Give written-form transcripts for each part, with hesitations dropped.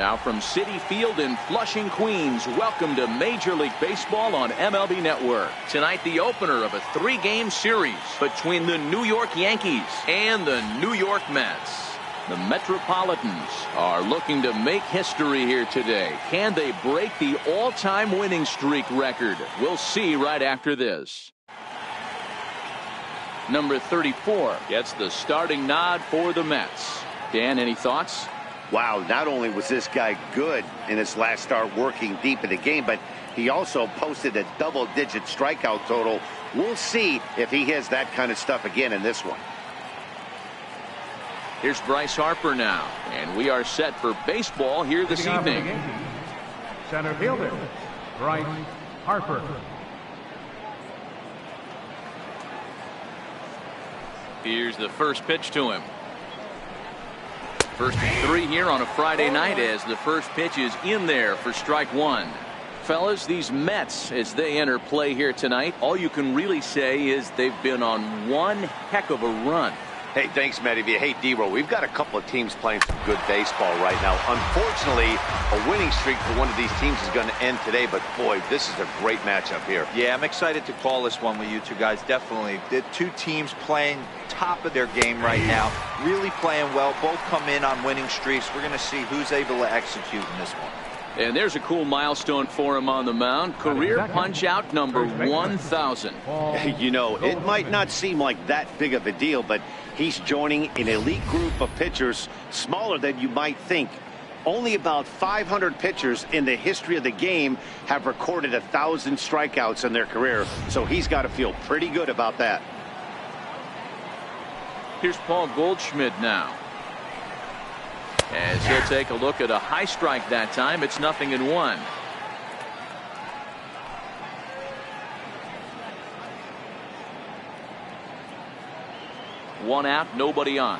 Now from Citi Field in Flushing, Queens, welcome to Major League Baseball on MLB Network. Tonight, the opener of a 3-game series between the New York Yankees and the New York Mets. The Metropolitans are looking to make history here today. Can they break the all-time winning streak record? We'll see right after this. Number 34 gets the starting nod for the Mets. Dan, any thoughts? Wow, not only was this guy good in his last start working deep in the game, but he also posted a double-digit strikeout total. We'll see if he has that kind of stuff again in this one. Here's Bryce Harper now, and we are set for baseball here this evening. Center fielder, Bryce Harper. Here's the first pitch to him. First and 3 here on a Friday night as the first pitch is in there for strike 1. Fellas, these Mets, as they enter play here tonight, all you can really say is they've been on one heck of a run. Hey, thanks, Matty. Hey, D-Row, we've got a couple of teams playing some good baseball right now. Unfortunately, a winning streak for one of these teams is going to end today, but boy, this is a great matchup here. Yeah, I'm excited to call this one with you two guys. Definitely. The two teams playing top of their game right now, really playing well. Both come in on winning streaks. We're going to see who's able to execute in this one. And there's a cool milestone for him on the mound. Career punch-out number 1,000. You know, it might not seem like that big of a deal, but he's joining an elite group of pitchers smaller than you might think. Only about 500 pitchers in the history of the game have recorded 1,000 strikeouts in their career, so he's got to feel pretty good about that. Here's Paul Goldschmidt now, as he'll take a look at a high strike that time. It's 0-1. One out, nobody on.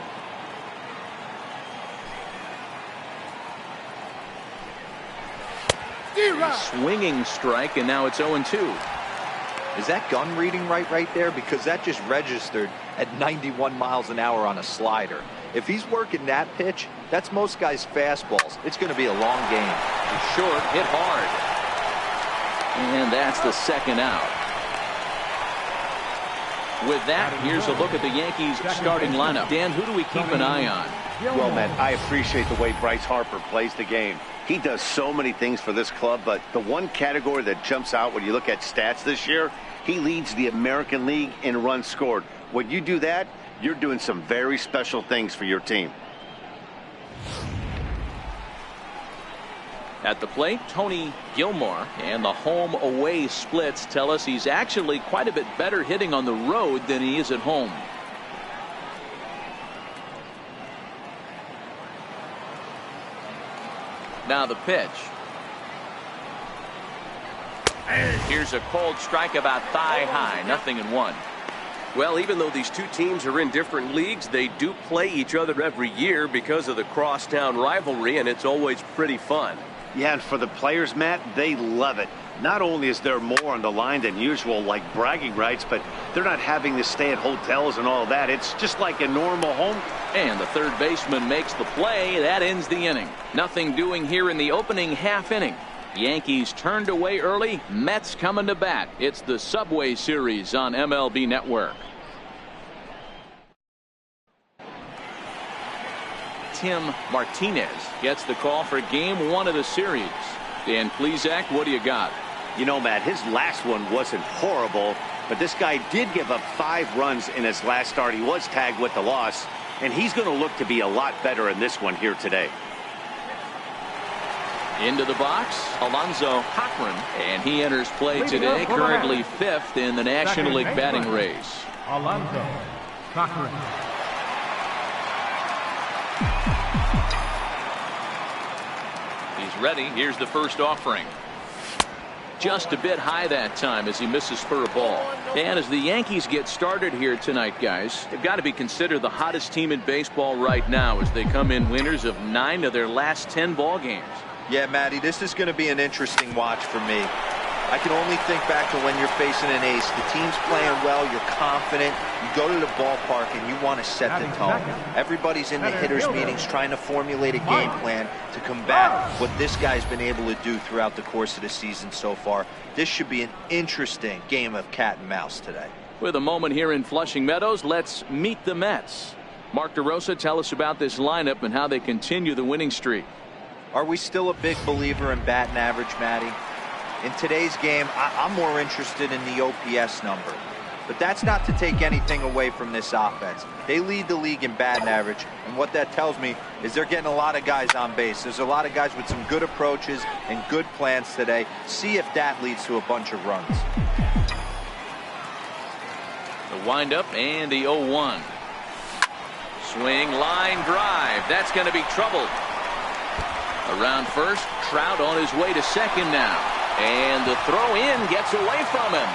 A swinging strike, and now it's 0-2. Is that gun reading right there? Because that just registered at 91 miles an hour on a slider. If he's working that pitch, that's most guys' fastballs. It's going to be a long game. Short, hit hard. And that's the second out. With that, here's a look at the Yankees starting lineup. Dan, who do we keep an eye on? Well, man, I appreciate the way Bryce Harper plays the game. He does so many things for this club, but the one category that jumps out when you look at stats this year, he leads the American League in runs scored. When you do that, you're doing some very special things for your team. At the plate, Tony Gilmore, and the home-away splits tell us he's actually quite a bit better hitting on the road than he is at home. Now the pitch. Here's a cold strike about thigh high, 0-1. Well, even though these two teams are in different leagues, they do play each other every year because of the crosstown rivalry, and it's always pretty fun. Yeah, and for the players, Matt, they love it. Not only is there more on the line than usual, like bragging rights, but they're not having to stay at hotels and all that. It's just like a normal home. And the third baseman makes the play. That ends the inning. Nothing doing here in the opening half inning. Yankees turned away early. Mets coming to bat. It's the Subway Series on MLB Network. Tim Martinez gets the call for game 1 of the series. Dan Plesac, what do you got? You know, Matt, his last one wasn't horrible, but this guy did give up 5 runs in his last start. He was tagged with the loss, and he's going to look to be a lot better in this one here today. Into the box, Alonzo Cochran, and he enters play today, currently 5th in the National League batting race. Alonzo Cochran. He's ready. Here's the first offering. Just a bit high that time as he misses for a ball. And as the Yankees get started here tonight, guys, they've got to be considered the hottest team in baseball right now as they come in winners of 9 of their last 10 ball games. Yeah, Matty, this is going to be an interesting watch for me. I can only think back to when you're facing an ace. The team's playing well, you're confident, you go to the ballpark and you want to set the tone. Everybody's in the hitters' meetings trying to formulate a game plan to combat what this guy's been able to do throughout the course of the season so far. This should be an interesting game of cat and mouse today. With a moment here in Flushing Meadows, let's meet the Mets. Mark DeRosa, tell us about this lineup and how they continue the winning streak. Are we still a big believer in batting average, Matty? In today's game, I'm more interested in the OPS number. But that's not to take anything away from this offense. They lead the league in batting average, and what that tells me is they're getting a lot of guys on base. There's a lot of guys with some good approaches and good plans today. See if that leads to a bunch of runs. The windup and the 0-1. Swing, line drive. That's going to be trouble. Around first, Trout on his way to second now. And the throw in gets away from him.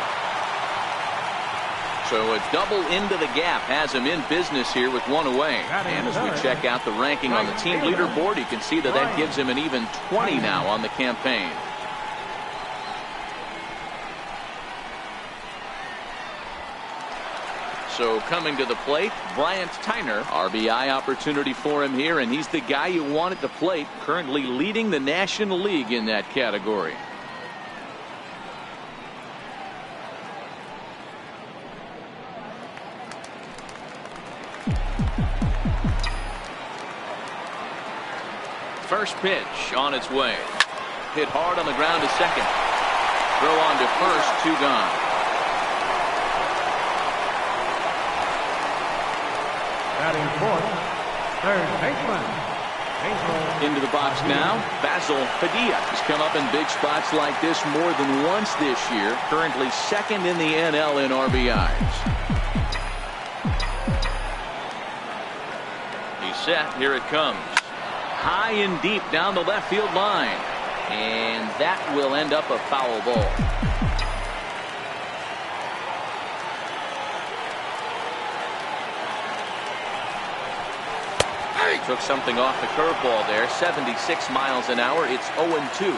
So a double into the gap has him in business here with one away. And as we check out the ranking on the team leaderboard, you can see that that gives him an even 20 now on the campaign. So coming to the plate, Bryant Tyner. RBI opportunity for him here, and he's the guy you want at the plate, currently leading the National League in that category. First pitch on its way. Hit hard on the ground to second. Throw on to first, 2 gone. Batting fourth, third baseman. Into the box now, Basil Padilla has come up in big spots like this more than once this year. Currently second in the NL in RBIs. He's set. Here it comes. High and deep down the left field line. And that will end up a foul ball. Took something off the curveball there. 76 miles an hour. It's 0-2.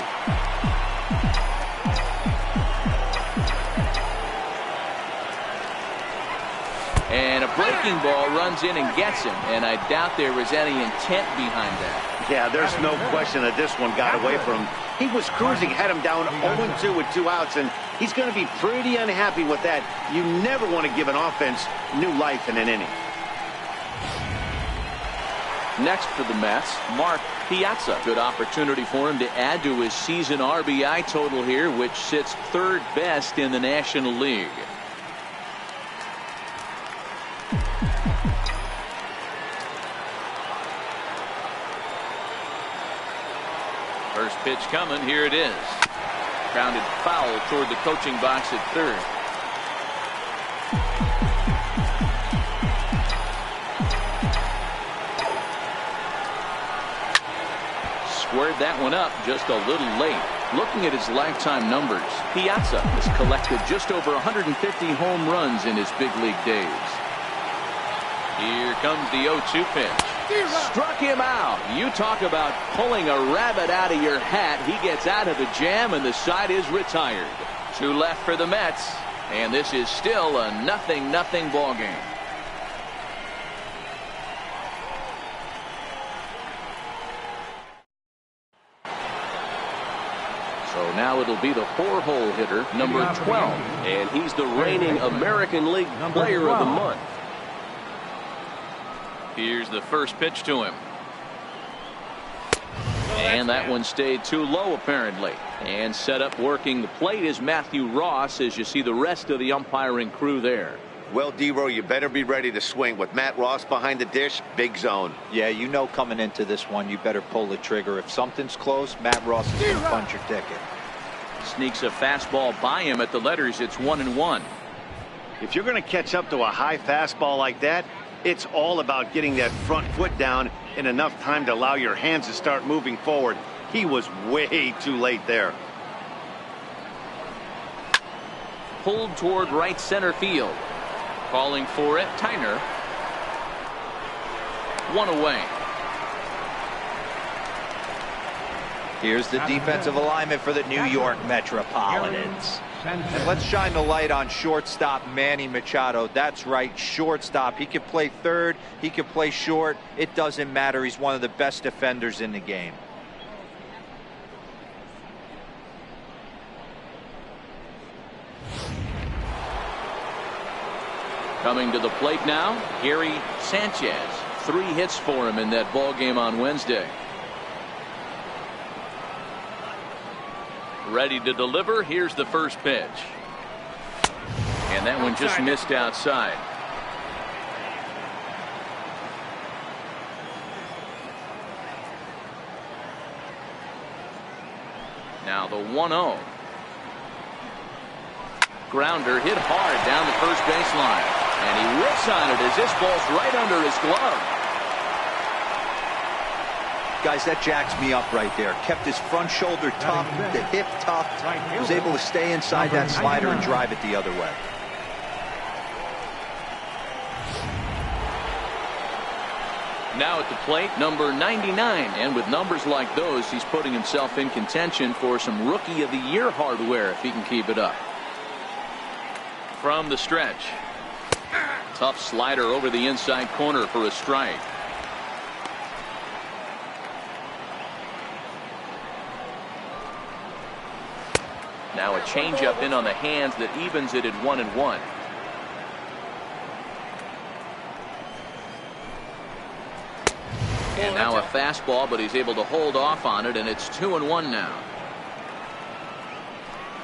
And a breaking ball runs in and gets him. And I doubt there was any intent behind that. Yeah, there's no question that this one got away from him. He was cruising, had him down 0-2 with 2 outs, and he's going to be pretty unhappy with that. You never want to give an offense new life in an inning. Next for the Mets, Mark Piazza. Good opportunity for him to add to his season RBI total here, which sits 3rd best in the National League. First pitch coming. Here it is. Grounded foul toward the coaching box at third. Squared that one up just a little late. Looking at his lifetime numbers, Piazza has collected just over 150 home runs in his big league days. Here comes the 0-2 pitch. Struck him out. You talk about pulling a rabbit out of your hat. He gets out of the jam and the side is retired. 2 left for the Mets, and this is still a 0-0 ball game. So now it'll be the 4-hole hitter, number 12. And he's the reigning American League Player of the Month. Here's the first pitch to him. And that one stayed too low apparently. And set up working the plate is Matthew Ross as you see the rest of the umpiring crew there. Well, D-Row, you better be ready to swing. With Matt Ross behind the dish, big zone. Yeah, you know coming into this one, you better pull the trigger. If something's close, Matt Ross is going to punch your ticket. Sneaks a fastball by him at the letters. It's 1-1. If you're going to catch up to a high fastball like that, it's all about getting that front foot down in enough time to allow your hands to start moving forward. He was way too late there. Pulled toward right center field. Calling for it, Tyner. 1 away. Here's the defensive alignment for the New York Metropolitans. And let's shine the light on shortstop Manny Machado. That's right, shortstop. He can play third, he can play short. It doesn't matter. He's one of the best defenders in the game. Coming to the plate now, Gary Sanchez. 3 hits for him in that ball game on Wednesday. Ready to deliver. Here's the first pitch. And that one just missed outside. Now the 1-0. Grounder hit hard down the first baseline. And he rips on it as this ball's right under his glove. Guys, that jacks me up right there. Kept his front shoulder tucked, the hip tucked. Was able to stay inside that slider and drive it the other way. Now at the plate, number 99. And with numbers like those, he's putting himself in contention for some Rookie of the Year hardware if he can keep it up. From the stretch. Tough slider over the inside corner for a strike. Now a changeup in on the hands that evens it at 1-1. And now a fastball, but he's able to hold off on it, and it's 2-1 now.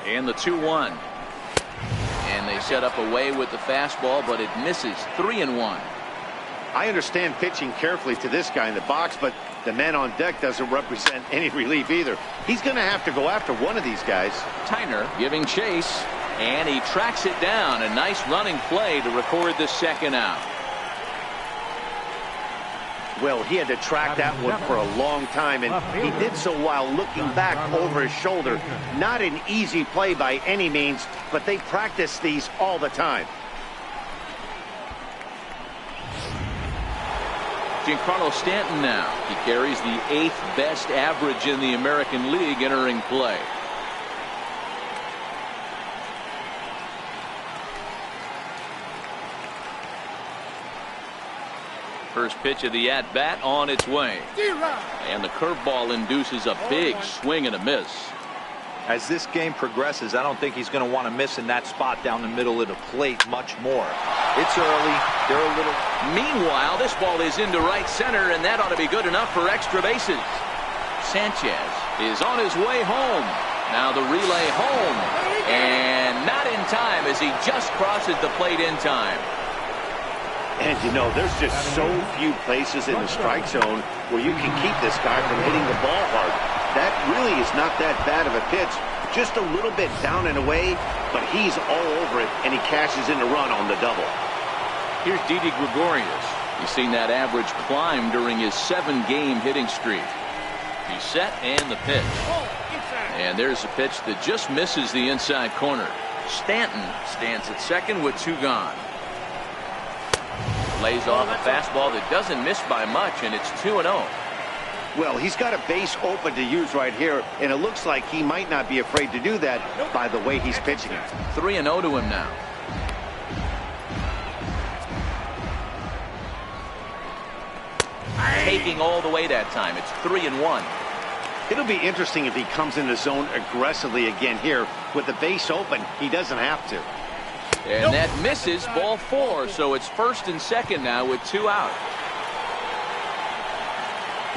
And the 2-1. And they set up away with the fastball, but it misses. 3-1. I understand pitching carefully to this guy in the box, but the man on deck doesn't represent any relief either. He's going to have to go after one of these guys. Tyner giving chase, and he tracks it down. A nice running play to record the second out. Well, he had to track that one for a long time, and he did so while looking back over his shoulder. Not an easy play by any means, but they practice these all the time. Giancarlo Stanton now. He carries the 8th best average in the American League entering play. First pitch of the at-bat on its way. And the curveball induces a big swing and a miss. As this game progresses, I don't think he's going to want to miss in that spot down the middle of the plate much more. It's early. They're a little. Meanwhile, this ball is into right center, and that ought to be good enough for extra bases. Sanchez is on his way home. Now the relay home. And not in time as he just crosses the plate in time. And you know, there's just so few places in the strike zone where you can keep this guy from hitting the ball hard. That really is not that bad of a pitch. Just a little bit down and away, but he's all over it, and he cashes in a run on the double. Here's Didi Gregorius. He's seen that average climb during his 7-game hitting streak. He's set, and the pitch. And there's a pitch that just misses the inside corner. Stanton stands at second with 2 gone. Lays off a fastball that doesn't miss by much, and it's 2-0. Well, he's got a base open to use right here, and it looks like he might not be afraid to do that by the way he's pitching it. 3-0 to him now. Taking all the way that time. It's 3-1. It'll be interesting if he comes in the zone aggressively again here. With the base open, he doesn't have to. And that misses, ball 4, so it's first and second now with 2 out.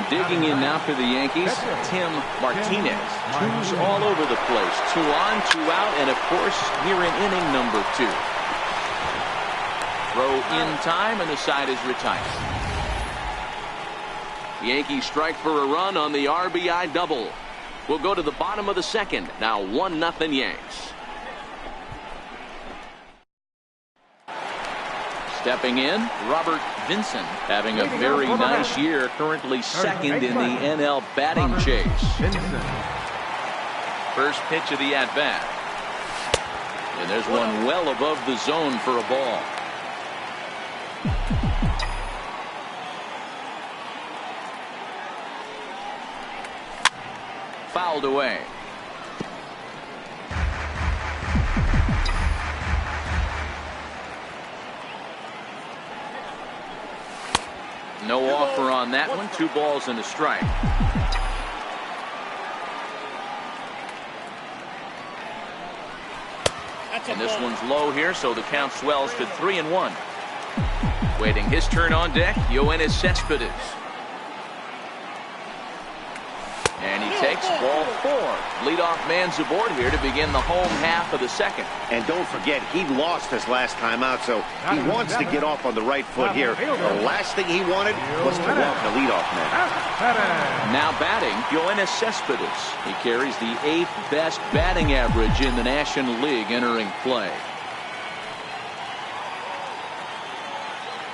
Digging in now for the Yankees, Tim Martinez. 2s all over the place. 2 on, 2 out, and of course, here in inning number 2. Throw in time, and the side is retired. The Yankees strike for a run on the RBI double. We'll go to the bottom of the second. Now 1-0 Yanks. Stepping in, Robert Vincent, having a very nice year, currently second in the NL batting chase. First pitch of the at-bat. And there's one well above the zone for a ball. fouled away. No offer on that one. 2 balls and a strike. And this one's low here, so the count swells to 3-1. Waiting his turn on deck, Yoenis Cespedes. And he takes ball 4. Leadoff man's aboard here to begin the home half of the second. And don't forget, he lost his last time out, so he wants to get off on the right foot here. The last thing he wanted was to walk the leadoff man. Now batting, Yoenis Cespedes. He carries the 8th best batting average in the National League entering play.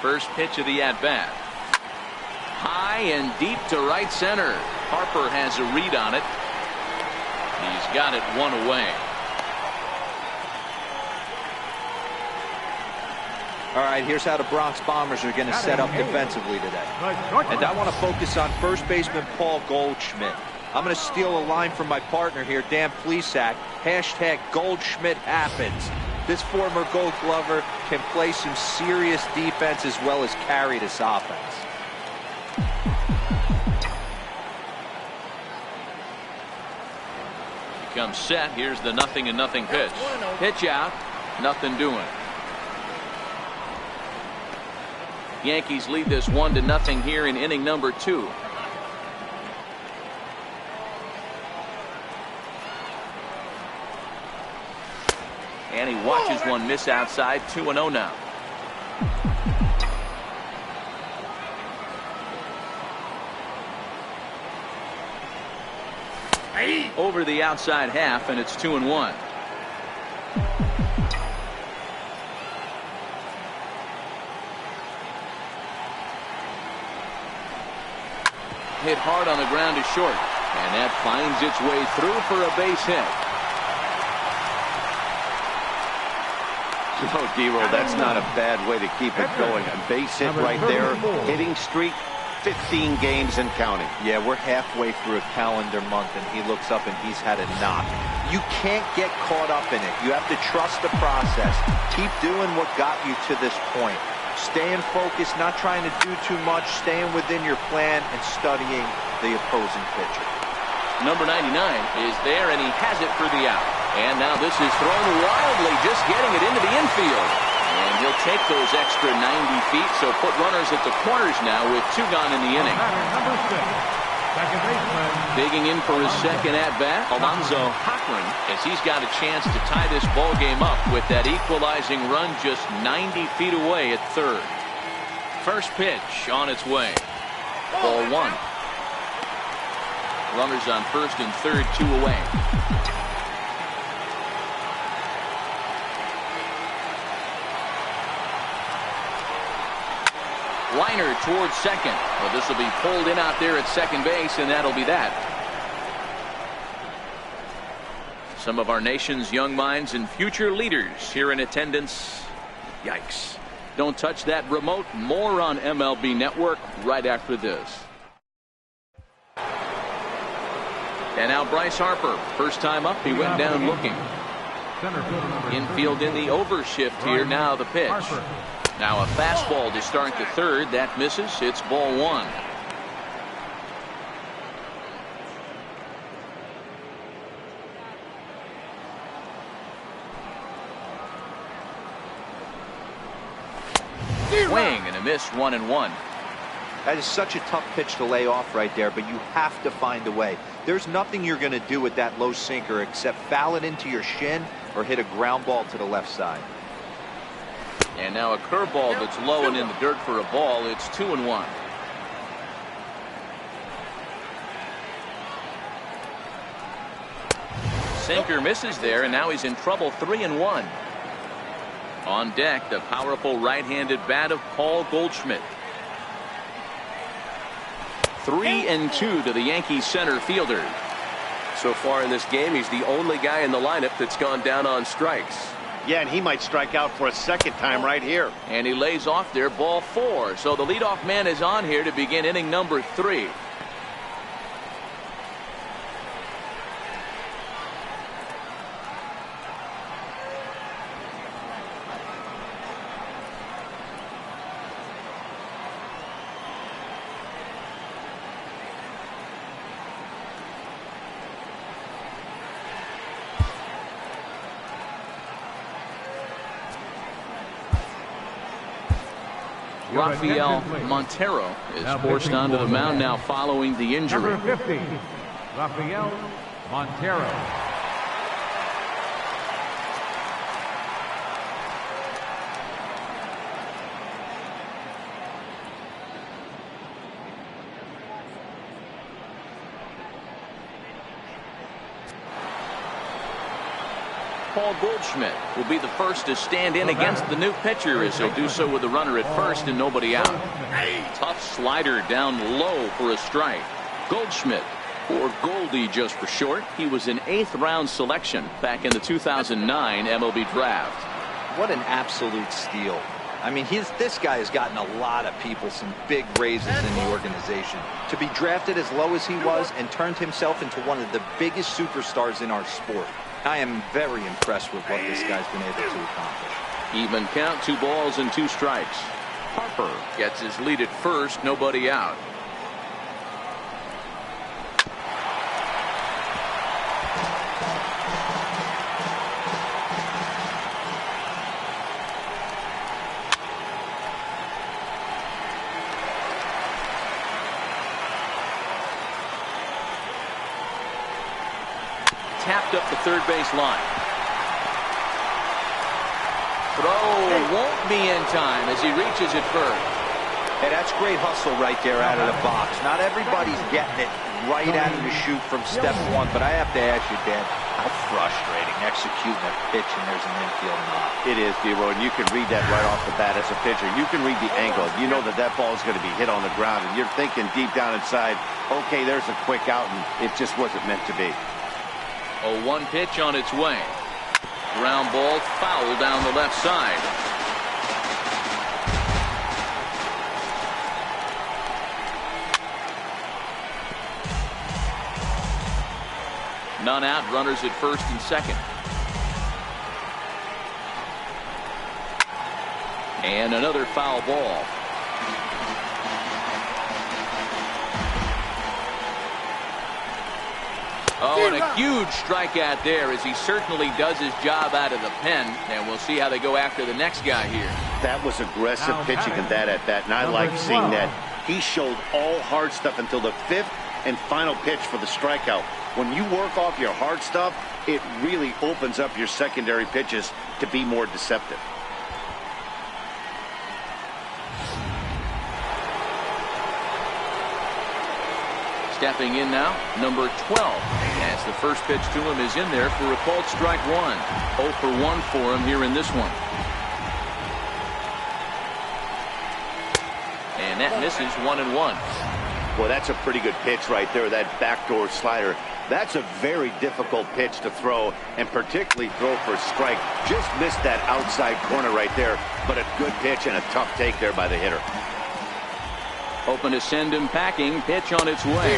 First pitch of the at-bat. High and deep to right center. Harper has a read on it. He's got it 1 away. All right, here's how the Bronx Bombers are going to set up defensively today. And I want to focus on first baseman Paul Goldschmidt. I'm going to steal a line from my partner here, Dan Plesac. Hashtag Goldschmidt happens. This former Gold Glover can play some serious defense as well as carry this offense. Comes set. Here's the 0-0 pitch. Pitch out. Nothing doing. Yankees lead this 1-0 here in inning number 2. And he watches one miss outside. 2-0 now. Over the outside half, and it's 2-1. Hit hard on the ground to short, and that finds its way through for a base hit. Oh, Dero, that's not a bad way to keep it going. A base hit right there. Hitting streak, 15 games and counting. Yeah, we're halfway through a calendar month, and he looks up and he's had a knock. You can't get caught up in it. You have to trust the process. Keep doing what got you to this point. Staying focused, not trying to do too much, staying within your plan and studying the opposing pitcher. Number 99 is there, and he has it for the out. And now this is thrown wildly, just getting it into the infield. And he'll take those extra 90 feet, so put runners at the corners now with 2 gone in the inning. Number 6, second baseman. Digging in for his second at-bat, Alonzo Cochran, as he's got a chance to tie this ball game up with that equalizing run just 90 feet away at third. First pitch on its way. Ball 1. Runners on first and third, 2 away. Liner towards second. Well, this will be pulled in out there at second base, and that'll be that. Some of our nation's young minds and future leaders here in attendance. Yikes. Don't touch that remote. More on MLB Network right after this. And now Bryce Harper. First time up, he went down looking. Infield in the overshift here. Now the pitch. Now a fastball to start the third. That misses. It's ball 1. Swing and a miss. 1-1. That is such a tough pitch to lay off right there, but you have to find a way. There's nothing you're going to do with that low sinker except foul it into your shin or hit a ground ball to the left side. And now a curveball that's low and in the dirt for a ball. It's 2-1. Sinker misses there, and now he's in trouble. 3-1. On deck, the powerful right-handed bat of Paul Goldschmidt. 3-2 to the Yankees center fielder. So far in this game, he's the only guy in the lineup that's gone down on strikes. Yeah, and he might strike out for a second time right here. And he lays off there, ball 4. So the leadoff man is on here to begin inning number 3. Rafael attention, please. Montero is Now forced pitching onto the for mound the now following the injury. Number 50, Rafael Montero. Paul Goldschmidt will be the first to stand in against the new pitcher, as he'll do so with the runner at first and nobody out. Tough slider down low for a strike. Goldschmidt, or Goldie just for short. He was an 8th round selection back in the 2009 MLB draft. What an absolute steal. I mean, this guy has gotten a lot of people some big raises in the organization. To be drafted as low as he was and turned himself into one of the biggest superstars in our sport. I am very impressed with what this guy's been able to accomplish. Even count, 2 balls and 2 strikes. Harper gets his lead at first, nobody out. Tapped up the third base line. Throw won't be in time as he reaches it first. Hey, that's great hustle right there out of the box. Not everybody's getting it right out of the chute from step one, but I have to ask you, Dan, how frustrating executing a pitch and there's an infield knock. It is, D-Roy, and you can read that right off the bat as a pitcher. You can read the angle. You know that that ball is going to be hit on the ground, and you're thinking deep down inside, okay, there's a quick out, and it just wasn't meant to be. A 1 pitch on its way. Ground ball foul down the left side. None out, runners at first and second. And another foul ball. Oh, and a huge strikeout there as he certainly does his job out of the pen. And we'll see how they go after the next guy here. That was aggressive pitching in that at bat, and I like seeing that. He showed all hard stuff until the 5th and final pitch for the strikeout. When you work off your hard stuff, it really opens up your secondary pitches to be more deceptive. Stepping in now, number 12. As the first pitch to him is in there for a called strike 1. 0 for 1 for him here in this one. And that misses 1-1. Well, that's a pretty good pitch right there, that backdoor slider. That's a very difficult pitch to throw, and particularly throw for a strike. Just missed that outside corner right there, but a good pitch and a tough take there by the hitter. Open to send him packing. Pitch on its way.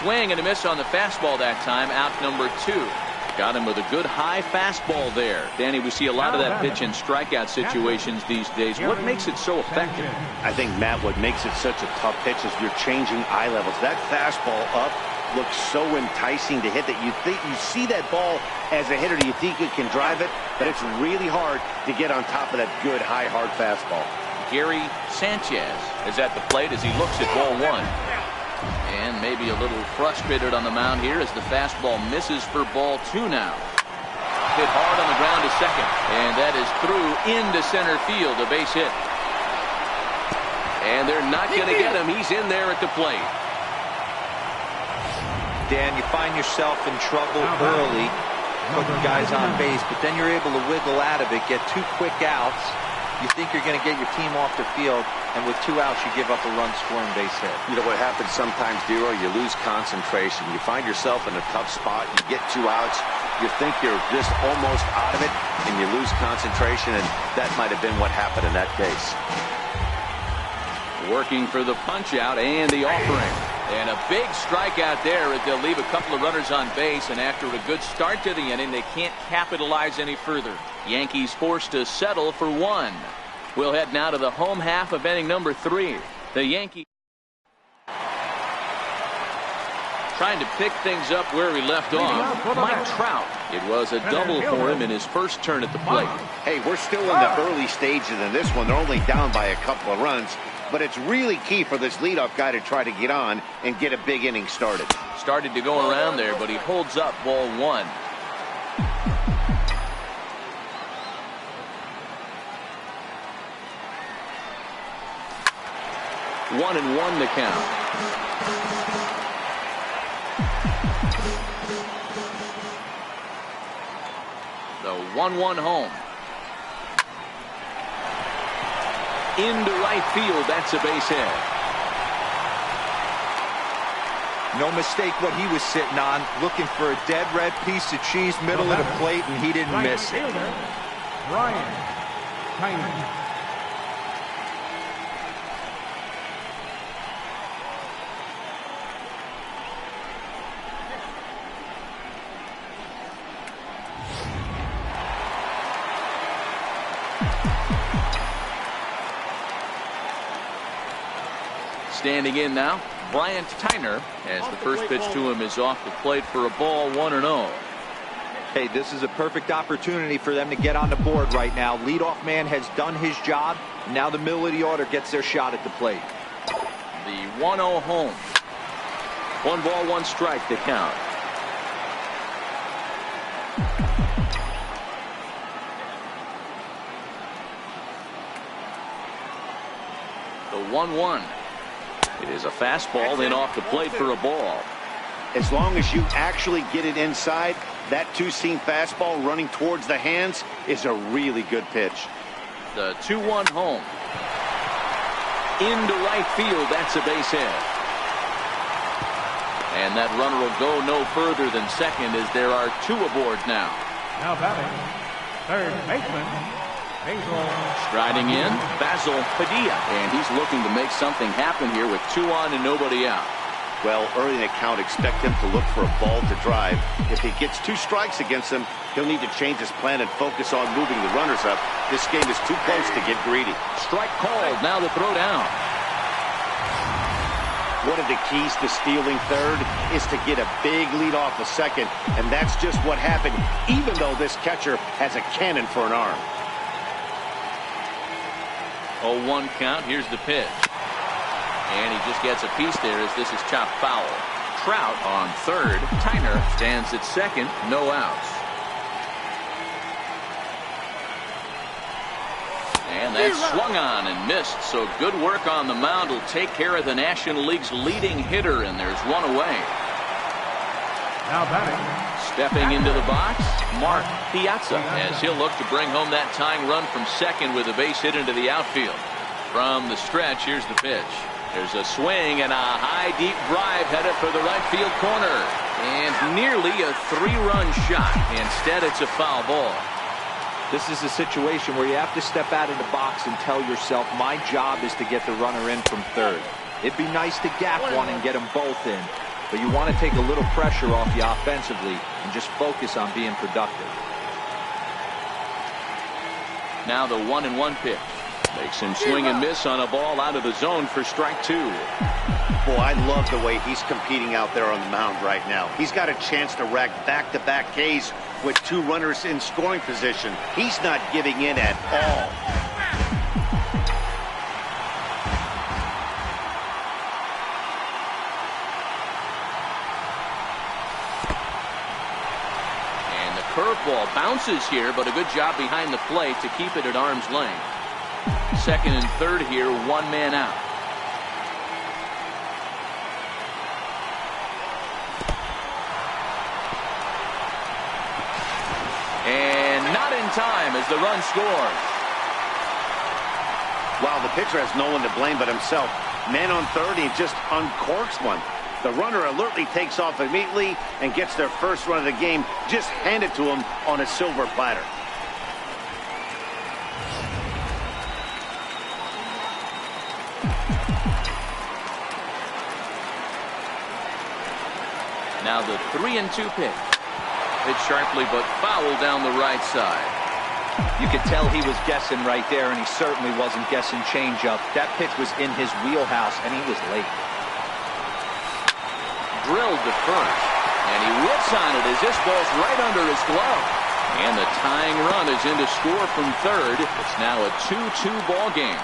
Swing and a miss on the fastball that time. Out number 2. Got him with a good high fastball there. Danny, we see a lot of that pitch in strikeout situations these days. What makes it so effective? I think, Matt, what makes it such a tough pitch is you're changing eye levels. That fastball up looks so enticing to hit that you think you see that ball as a hitter. You think you can drive it, but it's really hard to get on top of that good high hard fastball. Gary Sanchez is at the plate as he looks at ball 1. And maybe a little frustrated on the mound here as the fastball misses for ball 2 now. Hit hard on the ground to second. And that is through into center field, a base hit. And they're not going to get him. He's in there at the plate. Dan, you find yourself in trouble early, putting guys on base, but then you're able to wiggle out of it, get 2 quick outs. You think you're going to get your team off the field, and with 2 outs, you give up a run-scoring base hit. You know what happens sometimes, Dero? You lose concentration. You find yourself in a tough spot. You get 2 outs. You think you're just almost out of it, and you lose concentration, and that might have been what happened in that case. Working for the punch-out and the offering. And a big strikeout there as they'll leave a couple of runners on base, and after a good start to the inning, they can't capitalize any further. Yankees forced to settle for 1. We'll head now to the home half of inning number 3. The Yankees trying to pick things up where he left off. Mike Trout. It was a double for him in his first turn at the plate. Hey, we're still in the early stages in this one. They're only down by a couple of runs. but it's really key for this leadoff guy to try to get on and get a big inning started. Started to go around there, but he holds up ball one. One and one to count. The 1-1 home. Into right field. That's a base hit. No mistake what he was sitting on, looking for a dead red piece of cheese middle of the plate, and he didn't miss it. Brian Tyner. Standing in now, Brian Tyner, as the first pitch to him is off the plate for a ball, 1-0. Hey, this is a perfect opportunity for them to get on the board right now. Leadoff man has done his job. Now the middle of the order gets their shot at the plate. The 1-0 home. 1 ball, 1 strike to count. The 1-1. It is a fastball in off the plate for a ball. As long as you actually get it inside, that two-seam fastball running towards the hands is a really good pitch. The 2-1 home. Into right field. That's a base hit. And that runner will go no further than second as there are 2 aboard now. Now batting, third baseman, Basil. Striding in, Basil Padilla. And he's looking to make something happen here with 2 on and nobody out. Well, early in the count, expect him to look for a ball to drive. If he gets 2 strikes against him, he'll need to change his plan and focus on moving the runners up. This game is too close to get greedy. Strike called. Now the throw down. One of the keys to stealing third is to get a big lead off a second, and that's just what happened, even though this catcher has a cannon for an arm. 0-1 count. Here's the pitch. And he just gets a piece there as this is chopped foul. Trout on third. Tyner stands at second. No outs. And that's swung on and missed. So good work on the mound will take care of the National League's leading hitter, and there's 1 away. Now batting. Stepping into the box, Mark Piazza, as he'll look to bring home that tying run from second with a base hit into the outfield. From the stretch, here's the pitch. There's a swing and a high deep drive headed for the right field corner. And nearly a 3-run shot. Instead, it's a foul ball. This is a situation where you have to step out of the box and tell yourself, my job is to get the runner in from third. It'd be nice to gap one and get them both in. But you want to take a little pressure off you offensively and just focus on being productive. Now the 1-1 pitch. Makes him swing and miss on a ball out of the zone for strike 2. Boy, I love the way he's competing out there on the mound right now. He's got a chance to rack back-to-back Ks with 2 runners in scoring position. He's not giving in at all. And the curveball bounces here, but a good job behind the plate to keep it at arm's length. Second and third here, 1 man out. And not in time as the run scores. Wow, the pitcher has no one to blame but himself. Man on third, he just uncorks one. The runner alertly takes off immediately and gets their first run of the game just handed to him on a silver platter. Now the 3-2 pitch. Hit sharply but foul down the right side. You could tell he was guessing right there, and he certainly wasn't guessing changeup. That pitch was in his wheelhouse, and he was late. Drilled to first. And he whips on it as this ball's right under his glove. And the tying run is in to score from third. It's now a 2-2 ball game.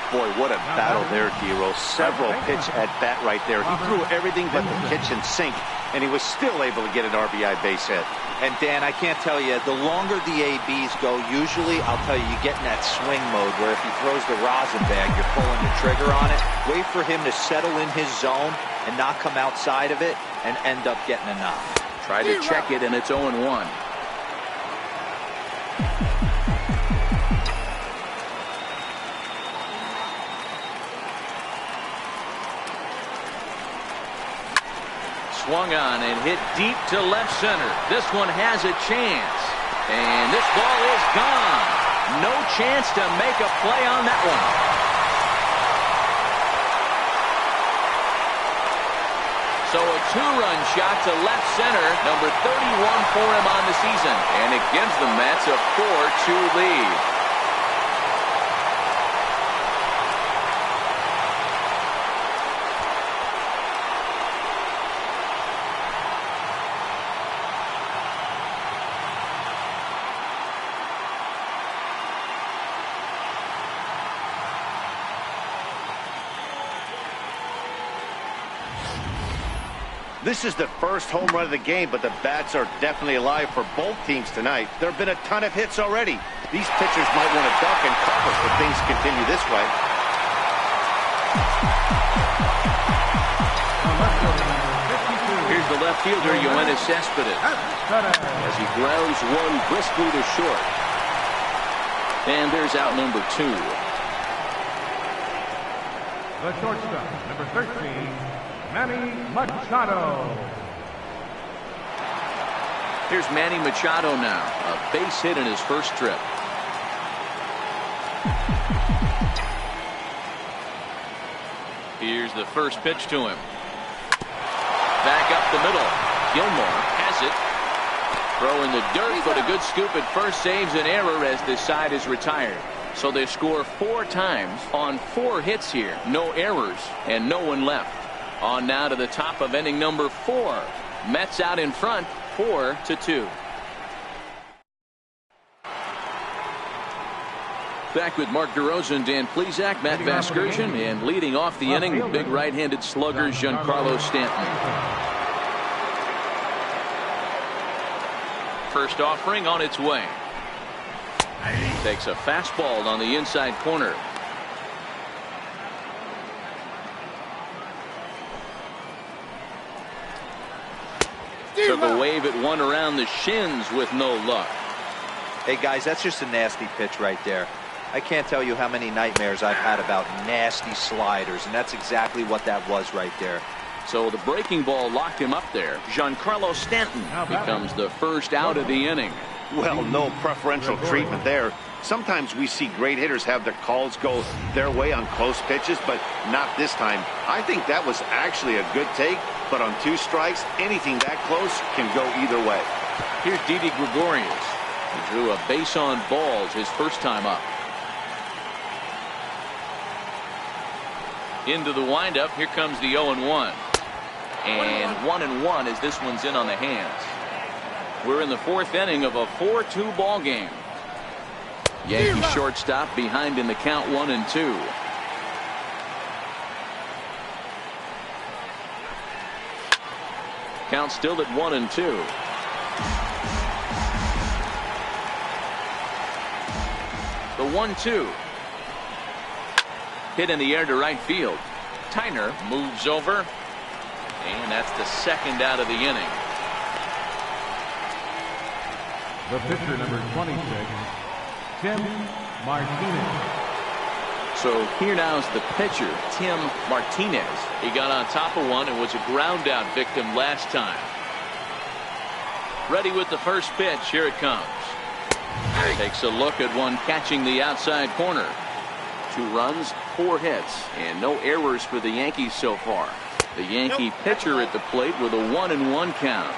Boy, what a battle there, Dero. Several pitch at bat right there. He threw everything but the kitchen sink, and he was still able to get an RBI base hit. And Dan, I can't tell you, the longer the ABs go, usually, I'll tell you, you get in that swing mode where if he throws the rosin bag, you're pulling the trigger on it. Wait for him to settle in his zone and not come outside of it and end up getting a knock. Try to check it, and it's 0-1. Swung on and hit deep to left center. This one has a chance. And this ball is gone. No chance to make a play on that one. So a two-run shot to left center. Number 31 for him on the season. And it gives the Mets a 4-2 lead. This is the first home run of the game, but the bats are definitely alive for both teams tonight. There have been a ton of hits already. These pitchers might want to duck and cover if things continue this way. Here's the left fielder, Yoenis Cespedes, as he grounds one briskly to short. And there's out number 2. The shortstop, number 13, Manny Machado. Here's Manny Machado now. A base hit in his first trip. Here's the first pitch to him. Back up the middle. Gilmore has it. Throw in the dirt, but a good scoop at first saves an error as this side is retired. So they score 4 times on 4 hits here. No errors and no one left. On now to the top of inning number 4. Mets out in front, 4-2. Back with Mark DeRosa and Dan Plesac, Matt Vasgersian, and leading off the inning, the big right-handed slugger Giancarlo Stanton. First offering on its way. Takes a fastball on the inside corner. Took a wave at one around the shins with no luck. Hey guys, that's just a nasty pitch right there. I can't tell you how many nightmares I've had about nasty sliders, and that's exactly what that was right there. So the breaking ball locked him up there. Giancarlo Stanton becomes the first out of the inning. Well, no preferential treatment there. Sometimes we see great hitters have their calls go their way on close pitches, but not this time. I think that was actually a good take, but on 2 strikes, anything that close can go either way. Here's Didi Gregorius. He drew a base on balls his first time up. Into the windup, here comes the 0-1. And 1-1 as this one's in on the hands. We're in the 4th inning of a 4-2 ball game. Yankee shortstop behind in the count 1-2. Count still at 1-2. The 1-2. Hit in the air to right field. Tyner moves over. And that's the second out of the inning. The pitcher, number 26, Tim Martinez. So here now is the pitcher, Tim Martinez. He got on top of one and was a ground out victim last time. Ready with the first pitch. Here it comes. Takes a look at one catching the outside corner. 2 runs, 4 hits, and no errors for the Yankees so far. The Yankee pitcher at the plate with a 1-1 count.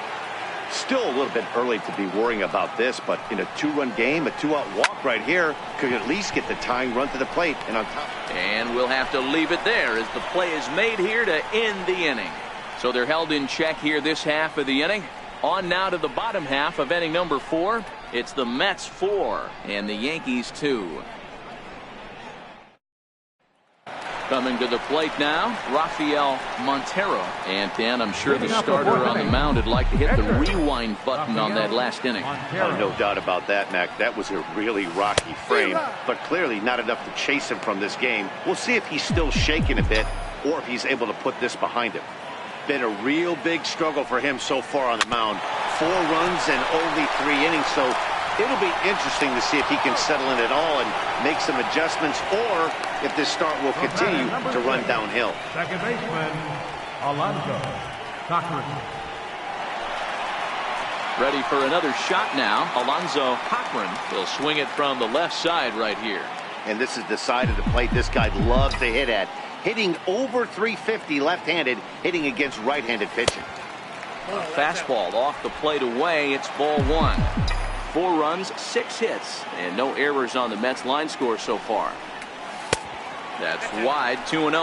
Still a little bit early to be worrying about this, but in a 2-run game, a 2-out walk right here could at least get the tying run to the plate and on top. And we'll have to leave it there as the play is made here to end the inning. So they're held in check here this half of the inning. On now to the bottom half of inning number 4. It's the Mets 4 and the Yankees 2. Coming to the plate now, Rafael Montero. And Dan, I'm sure the starter on the mound would like to hit the rewind button on that last inning. Oh, no doubt about that, Mac. That was a really rocky frame, but clearly not enough to chase him from this game. We'll see if he's still shaking a bit or if he's able to put this behind him. Been a real big struggle for him so far on the mound. 4 runs and only 3 innings, so it'll be interesting to see if he can settle in at all and make some adjustments, or if this start will continue to run downhill. Second baseman, Alonso Cochran. Ready for another shot now. Alonso Cochran will swing it from the left side right here. And this is the side of the plate this guy loves to hit at. Hitting over 350 left-handed, hitting against right-handed pitching. Fastball off the plate away. It's ball 1. 4 runs, 6 hits, and no errors on the Mets line score so far. That's wide, 2-0.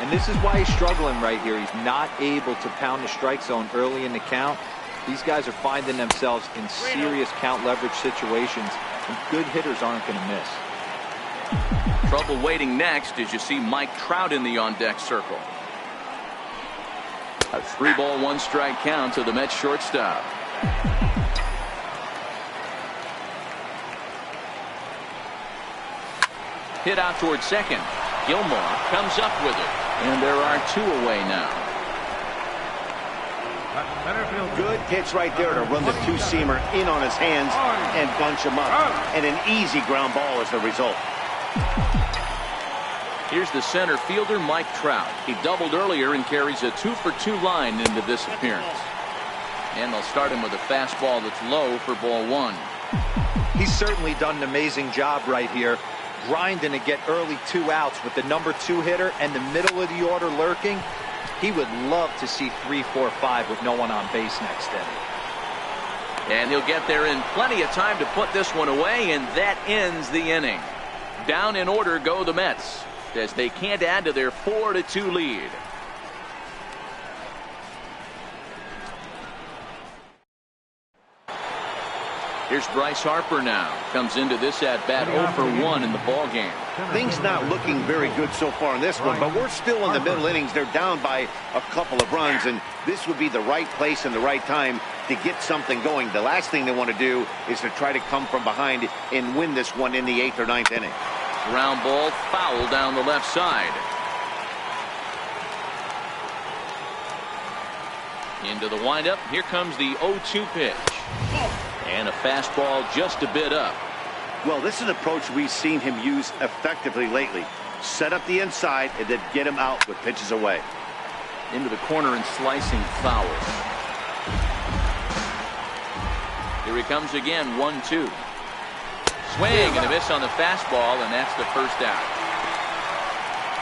And this is why he's struggling right here. He's not able to pound the strike zone early in the count. These guys are finding themselves in serious count leverage situations, and good hitters aren't going to miss. Trouble waiting next as you see Mike Trout in the on-deck circle. A 3-ball, 1-strike count to the Mets shortstop. Hit out towards second. Gilmore comes up with it. And there are 2 away now. Good pitch right there to run the 2-seamer in on his hands and bunch him up. And an easy ground ball as the result. Here's the center fielder, Mike Trout. He doubled earlier and carries a 2-for-2 line into this appearance. And they'll start him with a fastball that's low for ball 1. He's certainly done an amazing job right here, grinding to get early 2 outs with the number 2 hitter and the middle of the order lurking. He would love to see 3, 4, 5 with no one on base next inning. And he'll get there in plenty of time to put this one away, and that ends the inning. Down in order go the Mets, as they can't add to their 4-2 lead. Here's Bryce Harper now. Comes into this at-bat 0-for-1 in the ballgame. Things not looking very good so far in this one, but we're still in the middle innings. They're down by a couple of runs, and this would be the right place and the right time to get something going. The last thing they want to do is to try to come from behind and win this one in the 8th or 9th inning. Ground ball foul down the left side. Into the windup. Here comes the 0-2 pitch. And a fastball just a bit up. Well, this is an approach we've seen him use effectively lately. Set up the inside and then get him out with pitches away. Into the corner and slicing foul. Here he comes again, 1-2. Swing and a miss on the fastball, and that's the first out.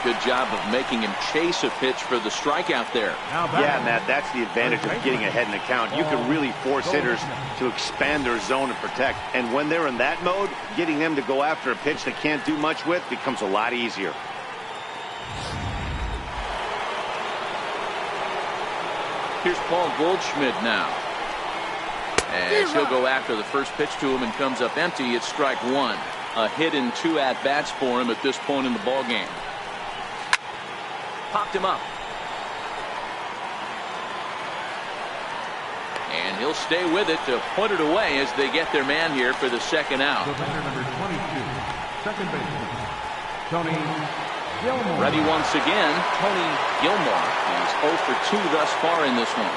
Good job of making him chase a pitch for the strikeout there. Yeah, Matt, that's the advantage of getting ahead in the count. You can really force hitters to expand their zone and protect. And when they're in that mode, getting them to go after a pitch they can't do much with becomes a lot easier. Here's Paul Goldschmidt now. As he'll go after the first pitch to him and comes up empty. It's strike 1. A hit in 2 at-bats for him at this point in the ballgame. Popped him up. And he'll stay with it to put it away as they get their man here for the second out. Number 22, second baseman, Tony Gilmore. Ready once again, Tony Gilmore. He's 0-for-2 thus far in this one.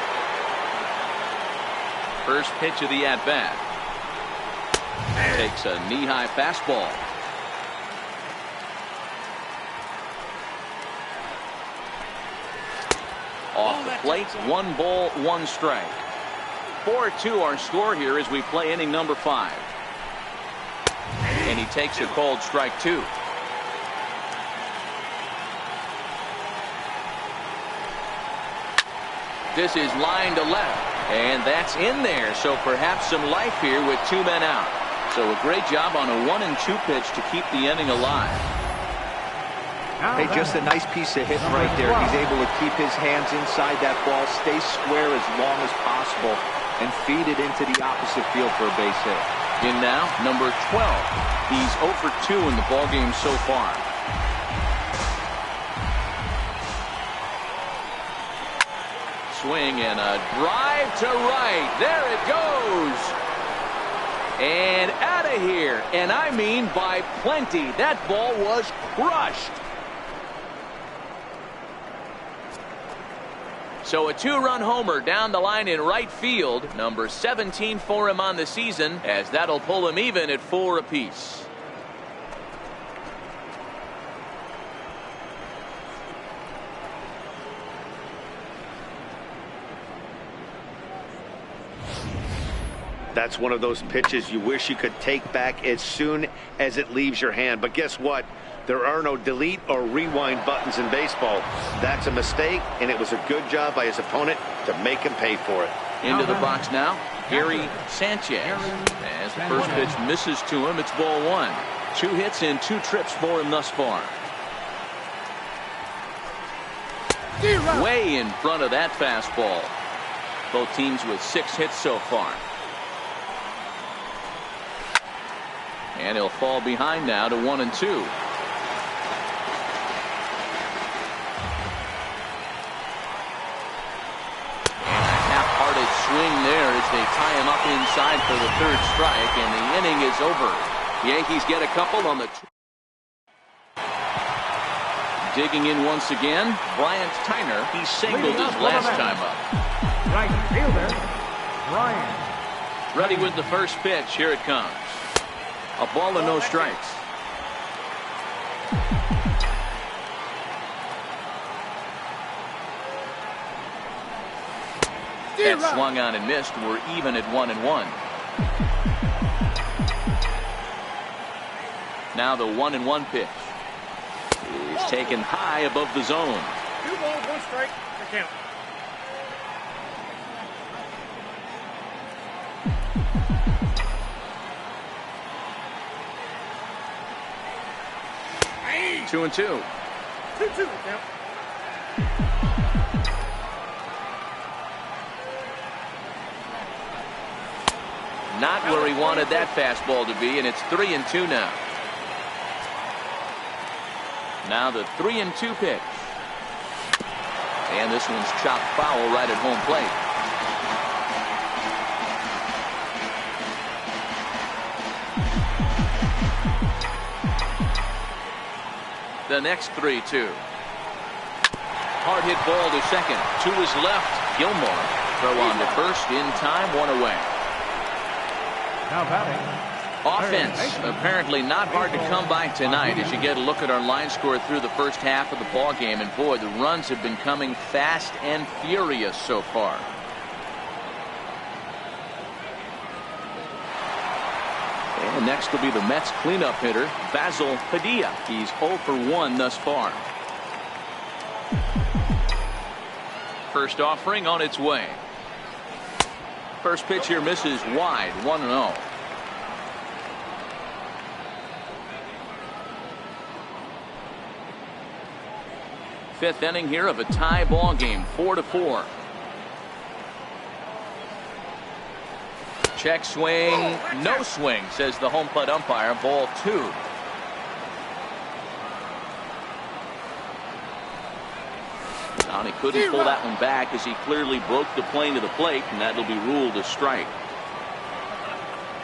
First pitch of the at-bat. Takes a knee-high fastball. Off the plate, 1 ball, 1 strike. 4-2 our score here as we play inning number 5. And he takes a called strike 2. This is line to left. And that's in there. So perhaps some life here with 2 men out. So a great job on a 1-2 pitch to keep the inning alive. Hey, just a nice piece of hitting right there. He's able to keep his hands inside that ball, stay square as long as possible, and feed it into the opposite field for a base hit. In now, number 12. He's 0-for-2 in the ballgame so far. swing and a drive to right. There it goes. And out of here. And I mean by plenty. That ball was crushed. So a two-run homer down the line in right field. Number 17 for him on the season, as that'll pull him even at 4 apiece. That's one of those pitches you wish you could take back as soon as it leaves your hand. But guess what? There are no delete or rewind buttons in baseball. That's a mistake, and it was a good job by his opponent to make him pay for it. Into the box now, Gary Sanchez. As the first pitch misses to him, it's ball 1. 2 hits and 2 trips for him thus far. Way in front of that fastball. Both teams with 6 hits so far. And he'll fall behind now to 1-2. Swing there as they tie him up inside for the 3rd strike, and the inning is over. Yankees get a couple on the digging in once again. Bryant Tyner, he singled his last time up. Right fielder, Bryant. Ready with the first pitch. Here it comes. A ball and no strikes. That swung on and missed. We're even at 1-1. Now the 1-1 pitch is taken high above the zone. 2 balls, 1 strike. The count. Hey. 2-2. 2-2. The count. Not where he wanted that fastball to be, and it's 3-2 now. Now the 3-2 pitch. And this one's chopped foul right at home plate. The next 3-2. Hard hit ball to second. To his left, Gilmore. Throw on to first in time, 1 away. Now batting. Offense apparently not hard to come by tonight as you get a look at our line score through the first half of the ball game, and boy, the runs have been coming fast and furious so far. And next will be the Mets cleanup hitter, Basil Padilla. He's 0 for 1 thus far. First offering on its way. First pitch here misses wide, 1-0. Fifth inning here of a tie ball game, 4-4. Check swing, no swing, says the home plate umpire. Ball 2. Now he couldn't pull that one back as he clearly broke the plane to the plate, and that'll be ruled a strike.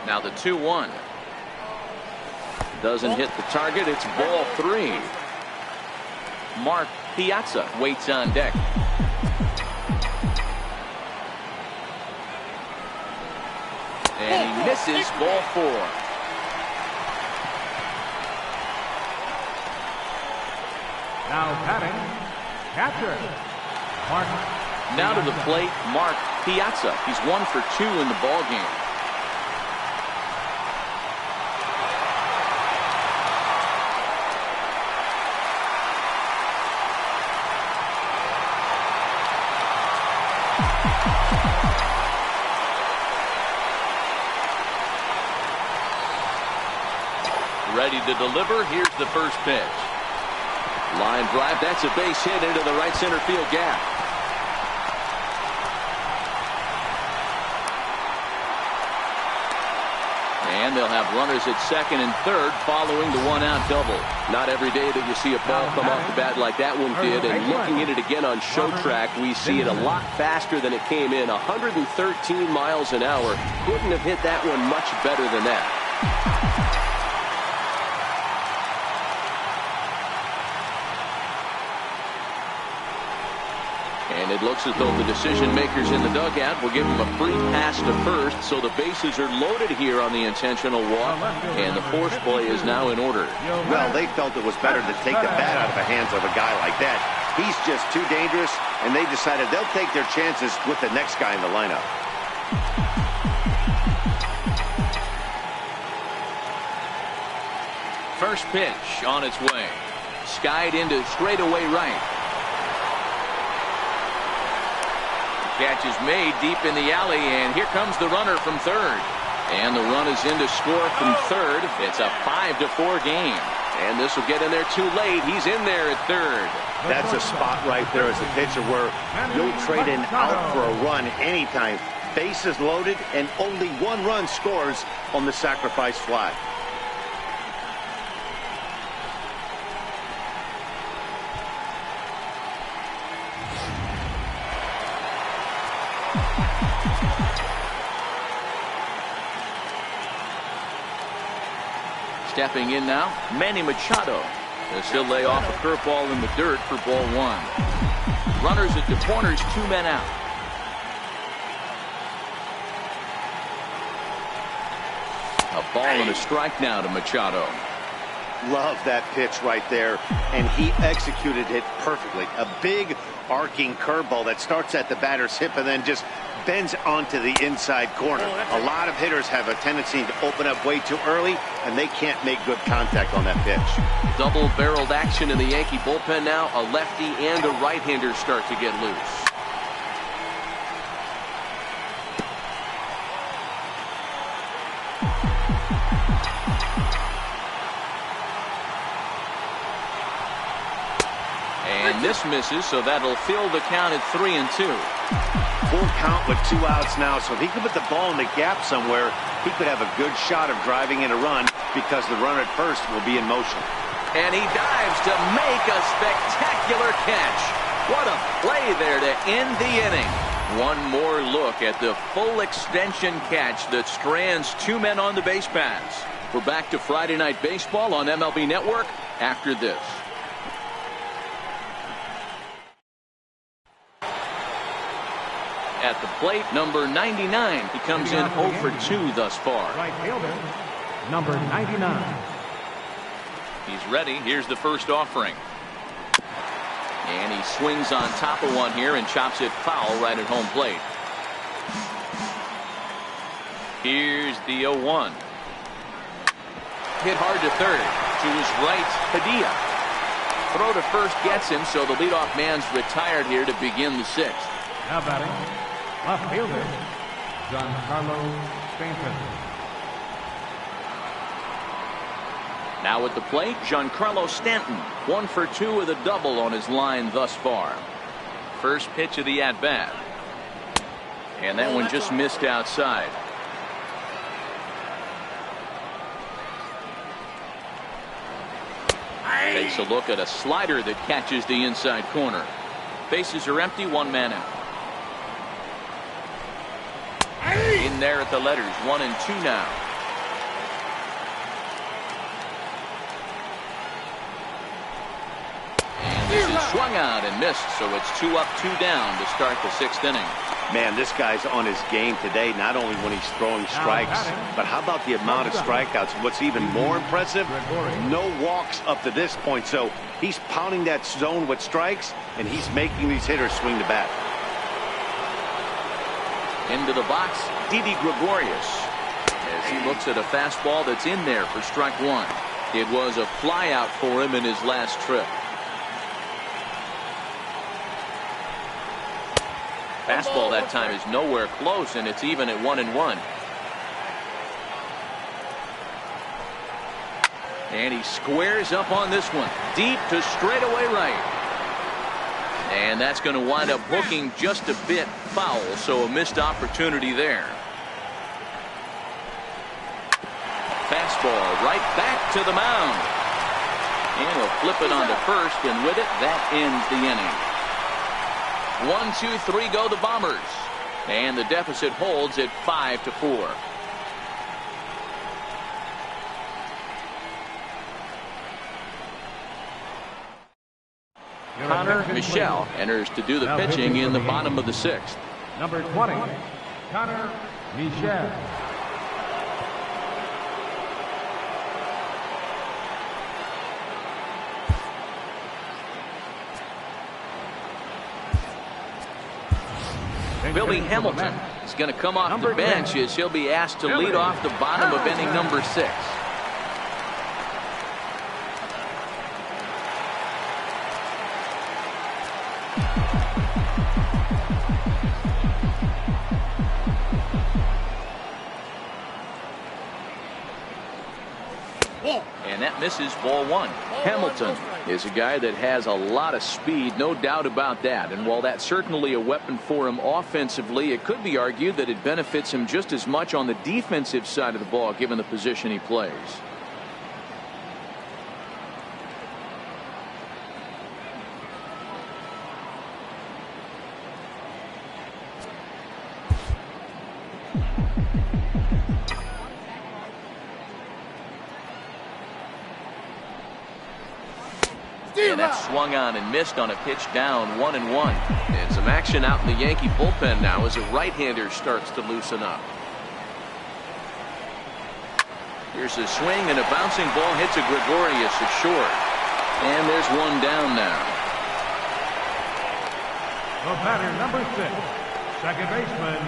Now the 2-1. Doesn't hit the target. It's ball 3. Mark Piazza waits on deck. And he misses, ball 4. Now batting, catcher, Mark. Now to the plate, Mark Piazza. He's 1 for 2 in the ball game. Ready to deliver. Here's the first pitch. Line drive. That's a base hit into the right center field gap. And they'll have runners at second and third following the one-out double. Not every day that you see a ball come off the bat like that one did. And looking at it again on show track, we see it a lot faster than it came in. 113 miles an hour. Couldn't have hit that one much better than that. And it looks as though the decision makers in the dugout will give him a free pass to first, so the bases are loaded here on the intentional walk, and the force play is now in order. Well, they felt it was better to take the bat out of the hands of a guy like that. He's just too dangerous, and they decided they'll take their chances with the next guy in the lineup. First pitch on its way. Skied into straightaway right. Catch is made deep in the alley, and here comes the runner from third. And the run is in to score from third. It's a 5-4 game. And this will get in there too late. He's in there at third. That's a spot right there as a pitcher where you'll trade an out for a run anytime. Bases loaded, and only one run scores on the sacrifice fly. Stepping in now, Manny Machado, as he'll lay off a curveball in the dirt for ball one. Runners at the corners, 2 men out. A ball and a strike now to Machado. Love that pitch right there, and he executed it perfectly. A big arcing curveball that starts at the batter's hip and then just bends onto the inside corner. A lot of hitters have a tendency to open up way too early, and they can't make good contact on that pitch. Double-barreled action in the Yankee bullpen now. A lefty and a right-hander start to get loose. And this misses, so that'll fill the count at 3-2. Full count with 2 outs now, so if he could put the ball in the gap somewhere, he could have a good shot of driving in a run because the runner at first will be in motion. And he dives to make a spectacular catch. What a play there to end the inning. One more look at the full extension catch that strands 2 men on the base paths. We're back to Friday Night Baseball on MLB Network after this. At the plate, number 99. He comes in 0 for 2 thus far. Right fielder, number 99. He's ready. Here's the first offering. And he swings on top of one here and chops it foul right at home plate. Here's the 0-1. Hit hard to third. To his right, Padilla. Throw to first gets him, so the leadoff man's retired here to begin the 6th. Now batting, left fielder, Giancarlo Stanton. Now at the plate, Giancarlo Stanton. 1 for 2 with a double on his line thus far. First pitch of the at-bat. And that one just missed outside. Takes a look at a slider that catches the inside corner. Bases are empty, 1 man out. In there at the letters, 1 and 2 now. And this is swung out and missed, so it's 2 up, 2 down to start the 6th inning. Man, this guy's on his game today, not only when he's throwing strikes, but how about the amount of strikeouts? What's even more impressive, no walks up to this point. So he's pounding that zone with strikes, and he's making these hitters swing the bat. Into the box, Didi Gregorius, as he looks at a fastball that's in there for strike 1. It was a flyout for him in his last trip. Fastball that time is nowhere close, and it's even at 1 and 1. And he squares up on this one, deep to straightaway right. And that's going to wind up hooking just a bit foul, so a missed opportunity there. fastball right back to the mound. And he'll flip it onto first, and with it, that ends the inning. 1-2-3 go the Bombers. And the deficit holds at 5-4. Connor Michelle enters to do the pitching in the bottom of the 6th. Number 20, Connor Michelle. Billy Hamilton is going to come off the bench as he'll be asked to lead off the bottom of inning number 6. And that misses ball 1. Hamilton is a guy that has a lot of speed, no doubt about that. And while that's certainly a weapon for him offensively, it could be argued that it benefits him just as much on the defensive side of the ball, given the position he plays. And that swung on and missed on a pitch down 1-1. And some action out in the Yankee bullpen now as a right-hander starts to loosen up. Here's a swing, and a bouncing ball hits a Gregorius at short. And there's one down now. The batter, number 6, second baseman,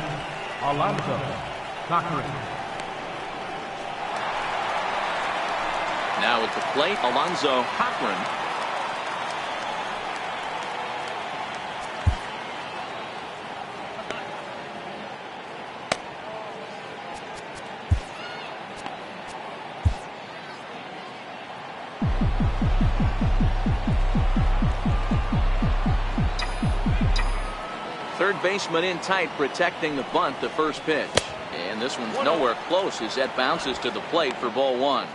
Alonso Cochran. Now at the plate, Alonso Cochran. Third baseman in tight, protecting the bunt, the first pitch. And this one's nowhere close as that bounces to the plate for ball 1.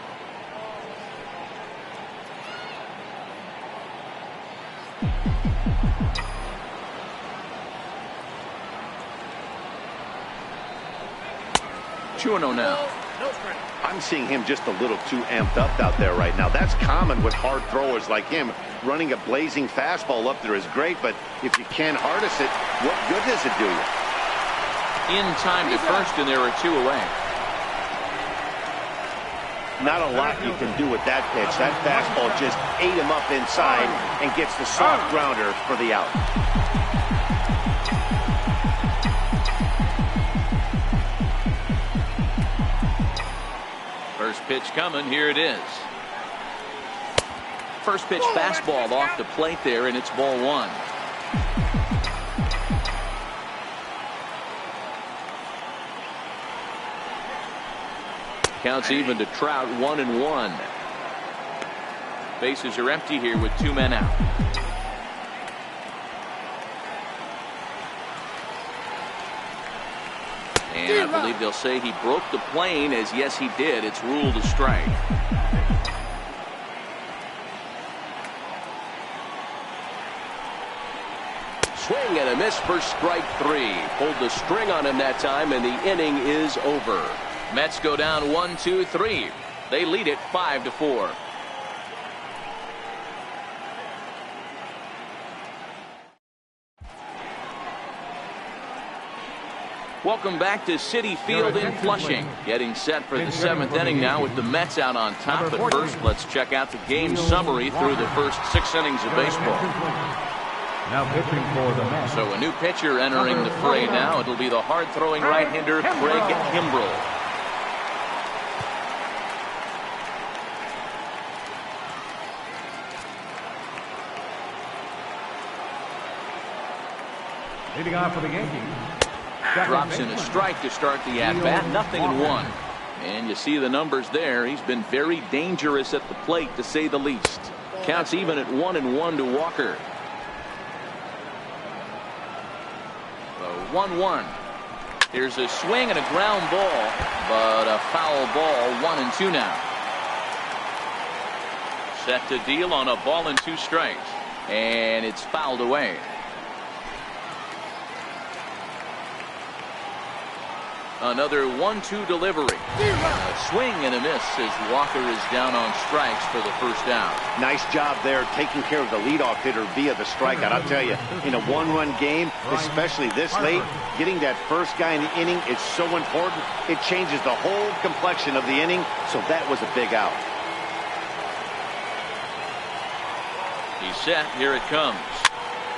Chuano now. I'm seeing him just a little too amped up out there right now. That's common with hard throwers like him. Running a blazing fastball up there is great, but if you can't harness it, what good does it do you? In time to first, and there are 2 away. Not a lot you can do with that pitch. That fastball just ate him up inside and gets the soft grounder for the out. First pitch coming. Here it is. First pitch fastball off the plate there, and it's ball 1. Counts even to Trout, 1-1. Bases are empty here with 2 men out. And I believe they'll say he broke the plane, as yes he did. It's ruled a strike. Swing and a miss for strike 3. Pulled the string on him that time, and the inning is over. Mets go down 1-2-3. They lead it 5-4. Welcome back to Citi Field in Flushing. Getting set for the 7th inning now with the Mets out on top. But first, let's check out the game summary through the first 6 innings of baseball. Now pitching for the Mets. So a new pitcher entering the fray now. It'll be the hard-throwing right-hander Craig Kimbrell. Leading off for the Yankees. Drops in a strike to start the at-bat. 0-1. And you see the numbers there. He's been very dangerous at the plate, to say the least. Counts even at 1-1 to Walker. So 1-1. Here's a swing and a ground ball, but a foul ball. 1-2 now. Set to deal on a ball and 2 strikes, and it's fouled away. Another 1-2 delivery. A swing and a miss as Walker is down on strikes for the first down. Nice job there taking care of the leadoff hitter via the strikeout. I'll tell you, in a one-run game, especially this late, getting that first guy in the inning is so important. It changes the whole complexion of the inning, so that was a big out. He's set. Here it comes.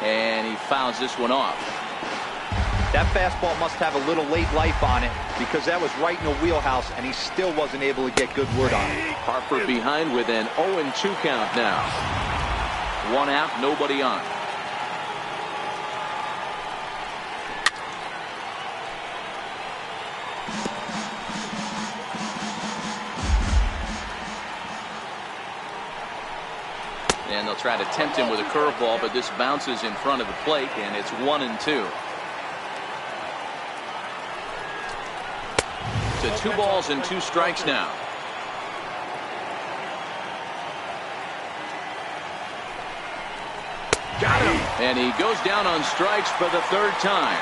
And he fouls this one off. That fastball must have a little late life on it because that was right in the wheelhouse, and he still wasn't able to get good wood on it. Harper behind with an 0-2 count now. 1 out, nobody on. And they'll try to tempt him with a curveball, but this bounces in front of the plate, and it's 1-2. To 2 balls and 2 strikes now. Got him. And he goes down on strikes for the 3rd time.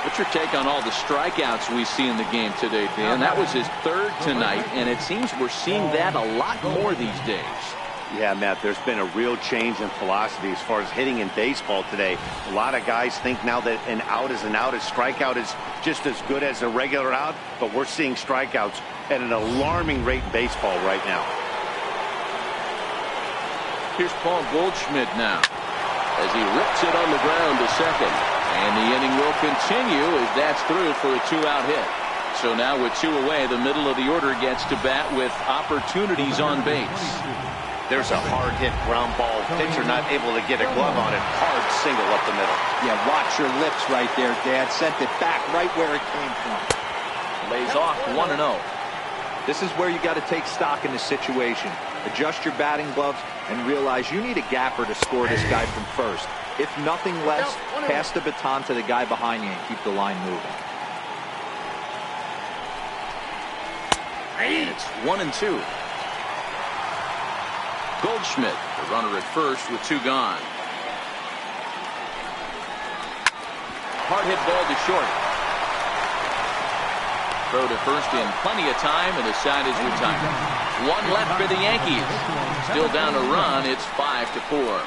What's your take on all the strikeouts we see in the game today, Dan? That was his 3rd tonight, and it seems we're seeing that a lot more these days. Yeah, Matt, there's been a real change in philosophy as far as hitting in baseball today. A lot of guys think now that an out is an out, a strikeout is just as good as a regular out, but we're seeing strikeouts at an alarming rate in baseball right now. Here's Paul Goldschmidt now as he rips it on the ground to second. And the inning will continue as that's through for a 2-out hit. So now with 2 away, the middle of the order gets to bat with opportunities on base. There's a hard hit ground ball. Pitcher not able to get a glove on it. Hard single up the middle. Yeah, watch your lips right there, Dad. Sent it back right where it came from. Lays off 1-0. This is where you got to take stock in the situation. Adjust your batting gloves and realize you need a gapper to score this guy from first. If nothing less, pass the baton to the guy behind you and keep the line moving. And it's 1-2. Goldschmidt, the runner at first with 2 gone. Hard hit ball to short. Throw to first in plenty of time, and the side is retired. 1 left for the Yankees. Still down a run. It's 5-4.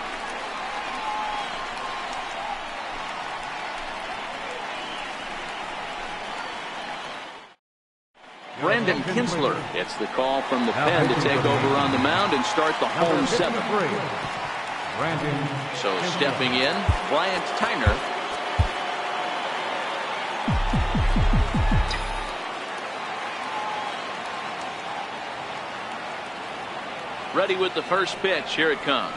Brandon Kinsler gets the call from the pen to take over on the mound and start the home 7th. So stepping in, Bryant Tyner. Ready with the first pitch. Here it comes.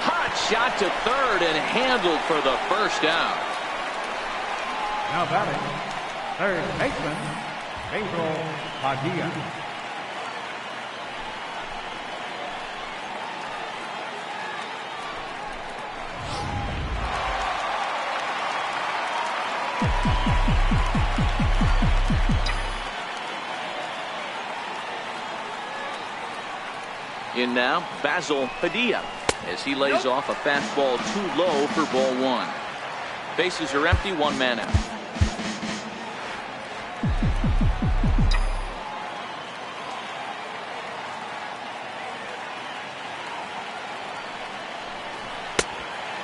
Hot shot to third and handled for the first out. Now batting, third baseman, Pedro Padilla. In now, Basil Padilla as he lays off a fastball too low for ball 1. Bases are empty, 1 man out.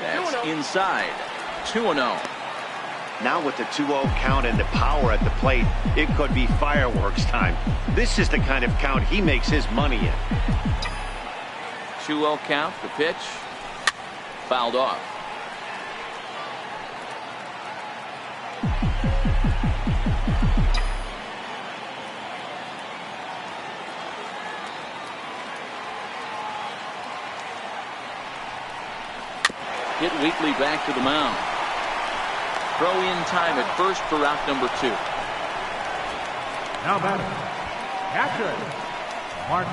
That's inside. 2-0. Now with the 2-0 count and the power at the plate, it could be fireworks time. This is the kind of count he makes his money in. 2-0 count, the pitch. Fouled off. Hit Wheatley back to the mound. Throw in time at first for out number 2. Now batting, catcher, Mark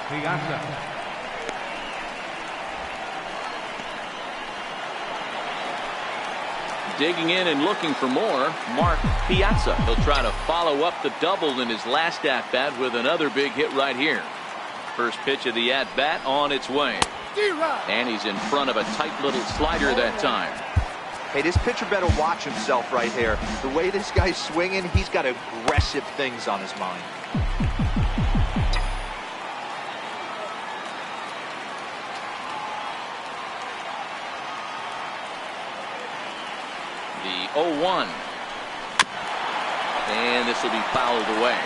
Piazza. Digging in and looking for more, Mark Piazza. He'll try to follow up the double in his last at-bat with another big hit right here. First pitch of the at-bat on its way. And he's in front of a tight little slider that time. Hey, this pitcher better watch himself right here. The way this guy's swinging, he's got aggressive things on his mind. The 0-1. And this will be fouled away.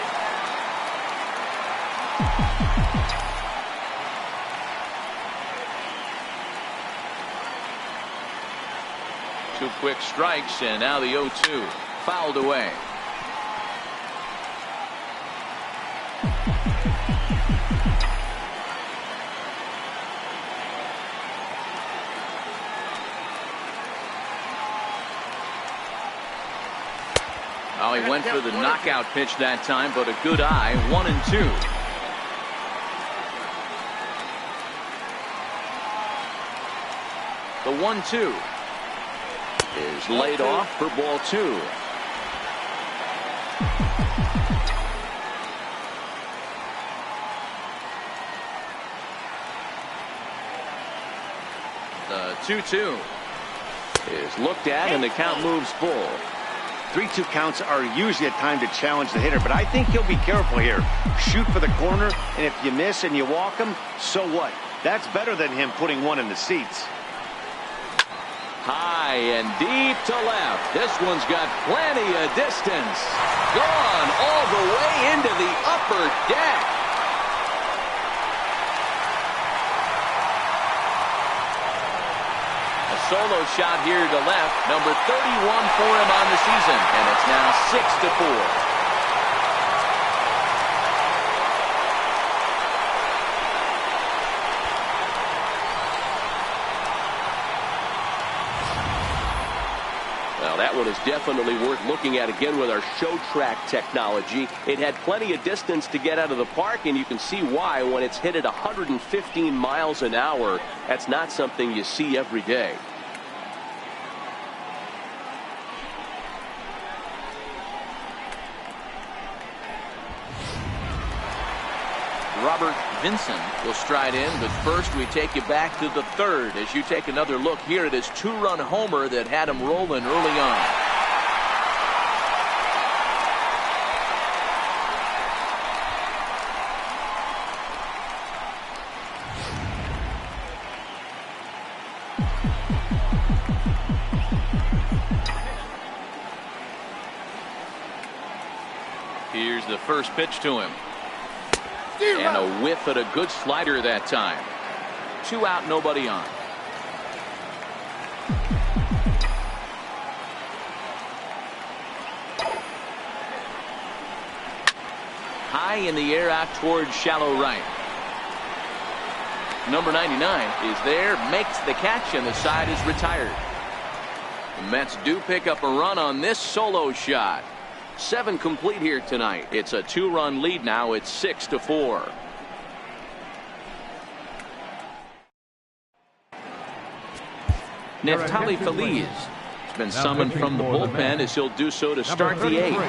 Two quick strikes, and now the 0-2. Fouled away. Oh, he went for the knockout pitch that time, but a good eye. 1-2. The 1-2 is laid off for ball 2. The 2-2 is looked at, and the count moves full. 3-2 counts are usually a time to challenge the hitter, but I think he'll be careful here. Shoot for the corner, and if you miss and you walk him, so what? That's better than him putting one in the seats. High and deep to left. This one's got plenty of distance. Gone all the way into the upper deck. A solo shot here to left. Number 31 for him on the season. And it's now 6-4. Well, that one is definitely worth looking at again with our show track technology. It had plenty of distance to get out of the park, and you can see why when it's hit at 115 miles an hour. That's not something you see every day. Robert Vinson will stride in, but first we take you back to the third as you take another look here at his two-run homer that had him rolling early on. Here's the first pitch to him. And a whiff at a good slider that time. 2 out, nobody on. High in the air out towards shallow right. Number 99 is there, makes the catch, and the side is retired. The Mets do pick up a run on this solo shot. 7 complete here tonight. It's a 2-run lead now. It's 6-4. Neftali Feliz has been summoned from the bullpen as he'll do so to start the 8th.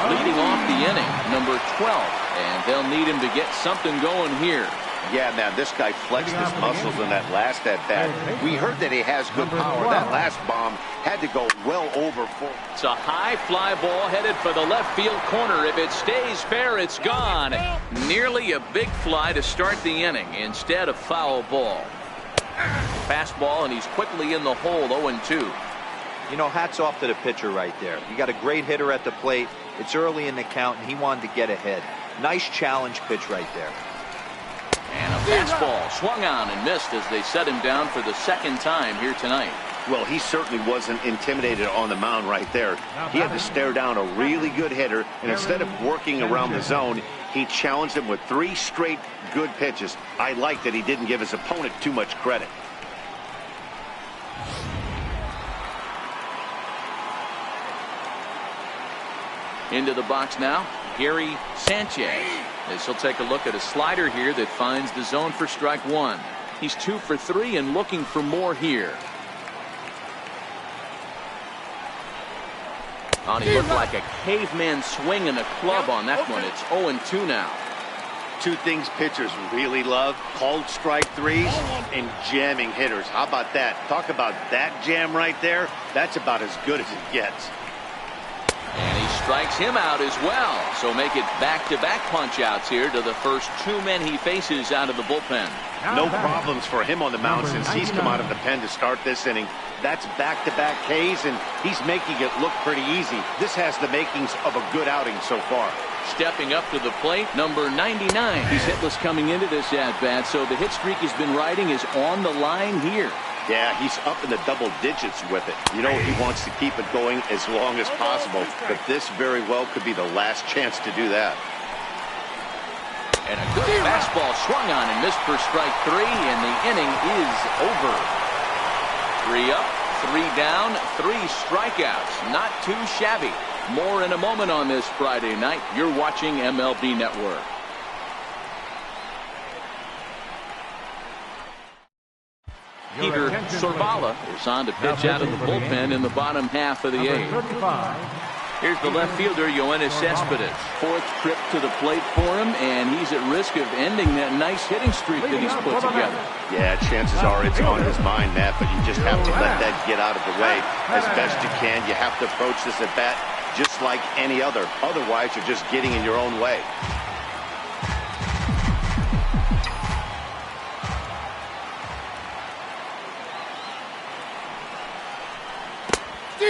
Leading off the inning, number 12, and they'll need him to get something going here. Yeah, man, this guy flexed his muscles in that last at-bat. We heard that he has good power. That last bomb had to go well over 4. It's a high fly ball headed for the left field corner. If it stays fair, it's gone. Nearly a big fly to start the inning instead of foul ball. Fastball, and he's quickly in the hole. 0-2. You know, hats off to the pitcher right there. You got a great hitter at the plate. It's early in the count, and he wanted to get ahead. Nice challenge pitch right there. And a fastball swung on and missed as they set him down for the second time here tonight. Well, he certainly wasn't intimidated on the mound right there. He had to stare down a really good hitter, and instead of working around the zone, he challenged him with 3 straight good pitches. I like that he didn't give his opponent too much credit. Into the box now, Gary Sanchez. As he'll take a look at a slider here that finds the zone for strike 1. He's 2 for 3 and looking for more here. Oh, he looked like a caveman swinging a club on that one. It's 0-2 now. Two things pitchers really love: called strike threes and jamming hitters. How about that? Talk about that jam right there. That's about as good as it gets. And he strikes him out as well. So make it back-to-back punch-outs here to the first two men he faces out of the bullpen. No problems for him on the mound since he's come out of the pen to start this inning. That's back-to-back Ks, and he's making it look pretty easy. This has the makings of a good outing so far. Stepping up to the plate, number 99. He's hitless coming into this at-bat, so the hit streak he's been riding is on the line here. Yeah, he's up in the double digits with it. You know, he wants to keep it going as long as possible, but this very well could be the last chance to do that. And a good fastball swung on and missed for strike three, and the inning is over. 3 up, 3 down, 3 strikeouts. Not too shabby. More in a moment on this Friday night. You're watching MLB Network. Peter Sorvala is on to pitch out of the bullpen in the bottom half of the 8th. Here's the left fielder, Yoenis Cespedes. 4th trip to the plate for him, and he's at risk of ending that nice hitting streak that he's put together. Yeah, chances are it's on his mind, Matt, but you just have to let that get out of the way as best you can. You have to approach this at bat just like any other. Otherwise, you're just getting in your own way.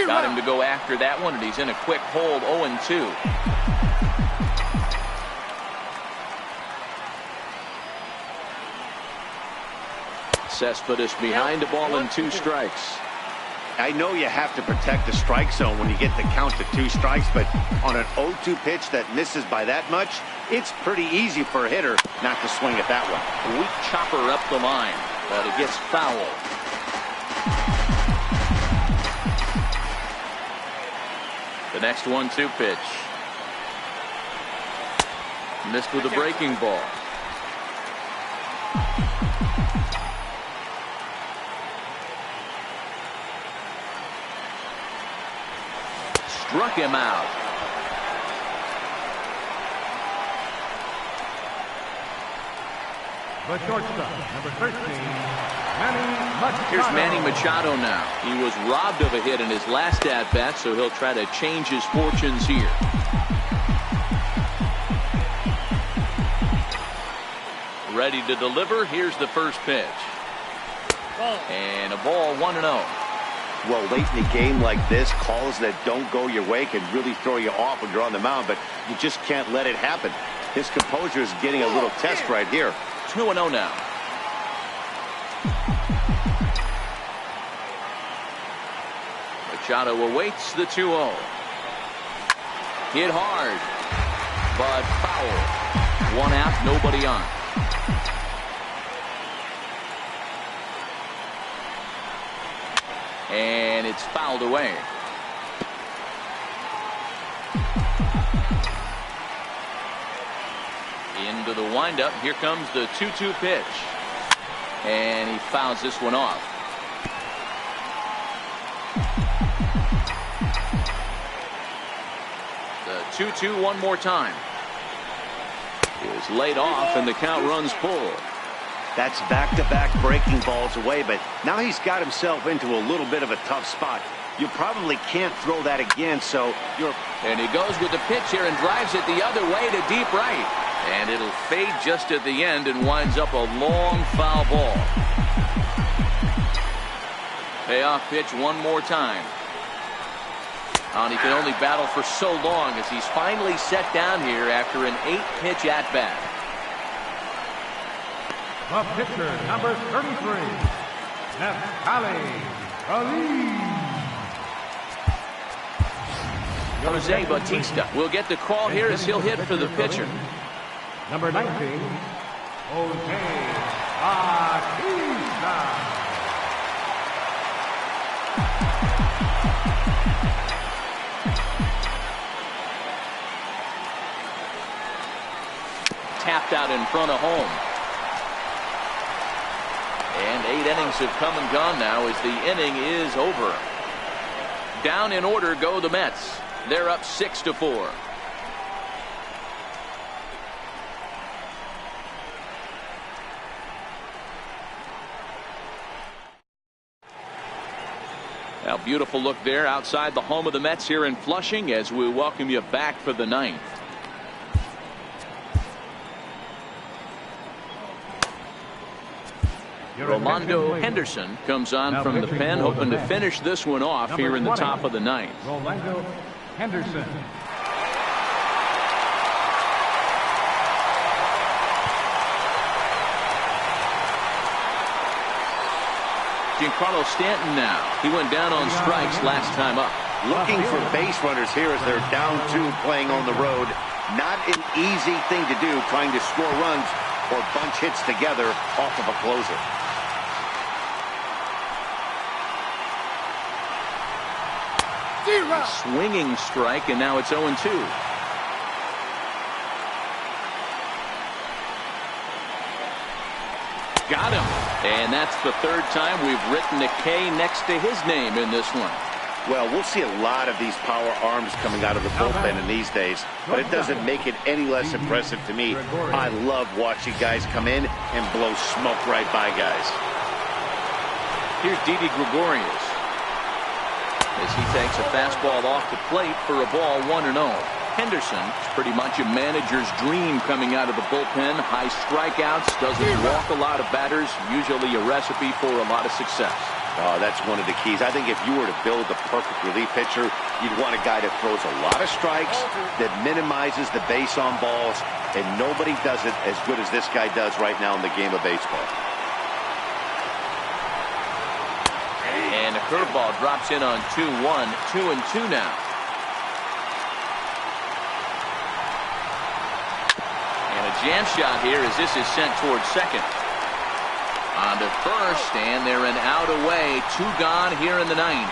Got him to go after that one, and he's in a quick hold. 0-2. Cespedes behind the ball and 2 strikes. I know you have to protect the strike zone when you get the count to 2 strikes, but on an 0-2 pitch that misses by that much, it's pretty easy for a hitter not to swing at that one. A weak chopper up the line, but it gets foul. The next 1-2 pitch. Missed with a breaking ball. Struck him out. The shortstop, number 13, Manny Machado. Here's Manny Machado now. He was robbed of a hit in his last at-bat, so he'll try to change his fortunes here. Ready to deliver. Here's the first pitch. And a ball, 1-0. Well, late in a game like this, calls that don't go your way can really throw you off when you're on the mound, but you just can't let it happen. His composure is getting a little test right here. 2-0 now. Machado awaits the 2-0. Hit hard, but foul. 1 out, nobody on. And it's fouled away. Into the windup. Here comes the 2-2 pitch. And he fouls this one off. The 2-2 one more time. Is laid off, and the count runs full. That's back-to-back breaking balls away, but now he's got himself into a little bit of a tough spot. You probably can't throw that again, so you're... And he goes with the pitch here and drives it the other way to deep right. And it'll fade just at the end and winds up a long foul ball. Payoff pitch one more time. And he can only battle for so long as he's finally set down here after an 8-pitch at-bat. The pitcher, number 33, Neftali Ali. Jose Bautista will get the call here as he'll hit for the pitcher. Number 19, Jose Bautista. Tapped out in front of home. And 8 innings have come and gone now as the inning is over. Down in order go the Mets. They're up 6-4. Now, beautiful look there outside the home of the Mets here in Flushing as we welcome you back for the 9th. Rolando Henderson comes on from the pen, hoping to finish this one off here in the top of the 9th. Rolando Henderson. Giancarlo Stanton now. He went down on strikes last time up. Looking for base runners here as they're down 2 playing on the road. Not an easy thing to do, trying to score runs or bunch hits together off of a closer. Swinging strike, and now it's 0-2. Got him. And that's the 3rd time we've written a K next to his name in this one. Well, we'll see a lot of these power arms coming out of the bullpen in these days, but it doesn't make it any less impressive to me. I love watching guys come in and blow smoke right by guys. Here's Didi Gregorius as he takes a fastball off the plate for a ball 1-0. Henderson is pretty much a manager's dream coming out of the bullpen. High strikeouts, doesn't walk a lot of batters, usually a recipe for a lot of success. Oh, that's one of the keys. I think if you were to build the perfect relief pitcher, you'd want a guy that throws a lot of strikes, that minimizes the base on balls, and nobody does it as good as this guy does right now in the game of baseball. And a curveball drops in on 2-1, 2-2 now. Jam shot here as this is sent towards second. On to first, and they're an out away. 2 gone here in the 9th.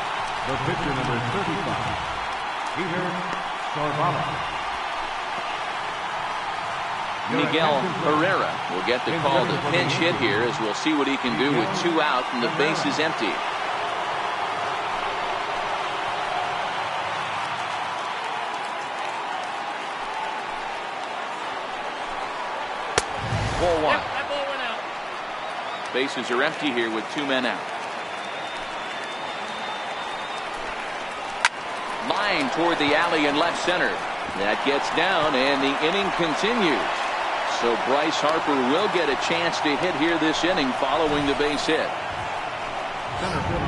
The pitcher number 35, Peter Sorvalla. Miguel Herrera will get the call to pinch hit here as we'll see what he can do with 2 out and the base is empty. That ball went out. Bases are empty here with 2 men out. Line toward the alley in left center. That gets down and the inning continues. So Bryce Harper will get a chance to hit here this inning following the base hit.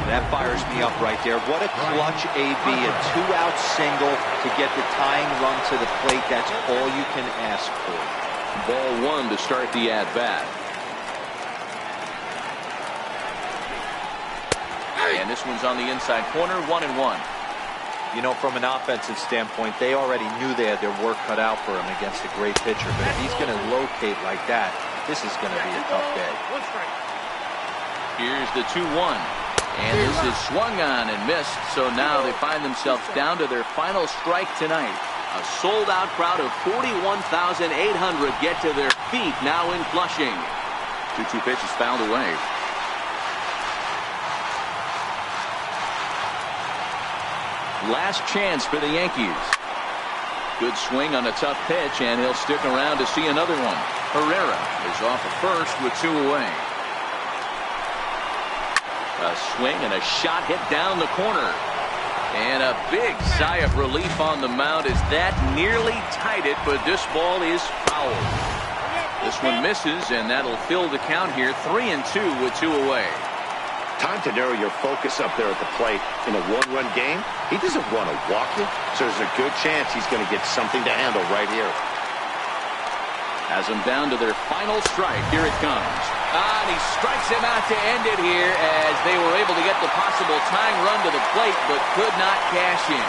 That fires me up right there. What a clutch AB, a 2-out single to get the tying run to the plate. That's all you can ask for. Ball 1 to start the at-bat. And this one's on the inside corner, 1-1. You know, from an offensive standpoint, they already knew they had their work cut out for him against a great pitcher. But if he's going to locate like that, this is going to be a tough day. Here's the 2-1. And this is swung on and missed. So now they find themselves down to their final strike tonight. A sold-out crowd of 41,800 get to their feet now in Flushing. 2-2 pitch is fouled away. Last chance for the Yankees. Good swing on a tough pitch, and he'll stick around to see another one. Herrera is off at first with 2 away. A swing and a shot hit down the corner. And a big sigh of relief on the mound as that nearly tied it, but this ball is foul. This one misses, and that'll fill the count here. 3-2 with 2 away. Time to narrow your focus up there at the plate. In a 1-run game, he doesn't want to walk you, so there's a good chance he's going to get something to handle right here. Has them down to their final strike. Here it comes. And he strikes him out to end it here as they were able to get the possible tying run to the plate, but could not cash in.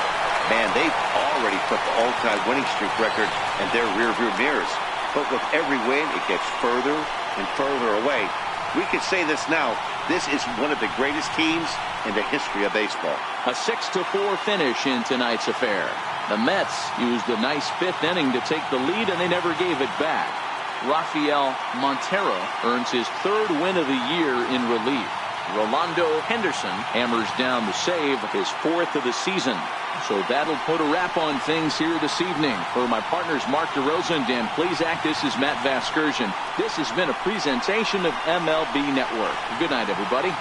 Man, they've already put the all-time winning streak record in their rearview mirrors. But with every win, it gets further and further away. We could say this now. This is one of the greatest teams in the history of baseball. A 6-4 finish in tonight's affair. The Mets used a nice 5th inning to take the lead, and they never gave it back. Rafael Montero earns his 3rd win of the year in relief. Rolando Henderson hammers down the save, his 4th of the season. So that'll put a wrap on things here this evening. For my partners Mark DeRosa and Dan Plezak, this is Matt Vasgersian. This has been a presentation of MLB Network. Good night, everybody.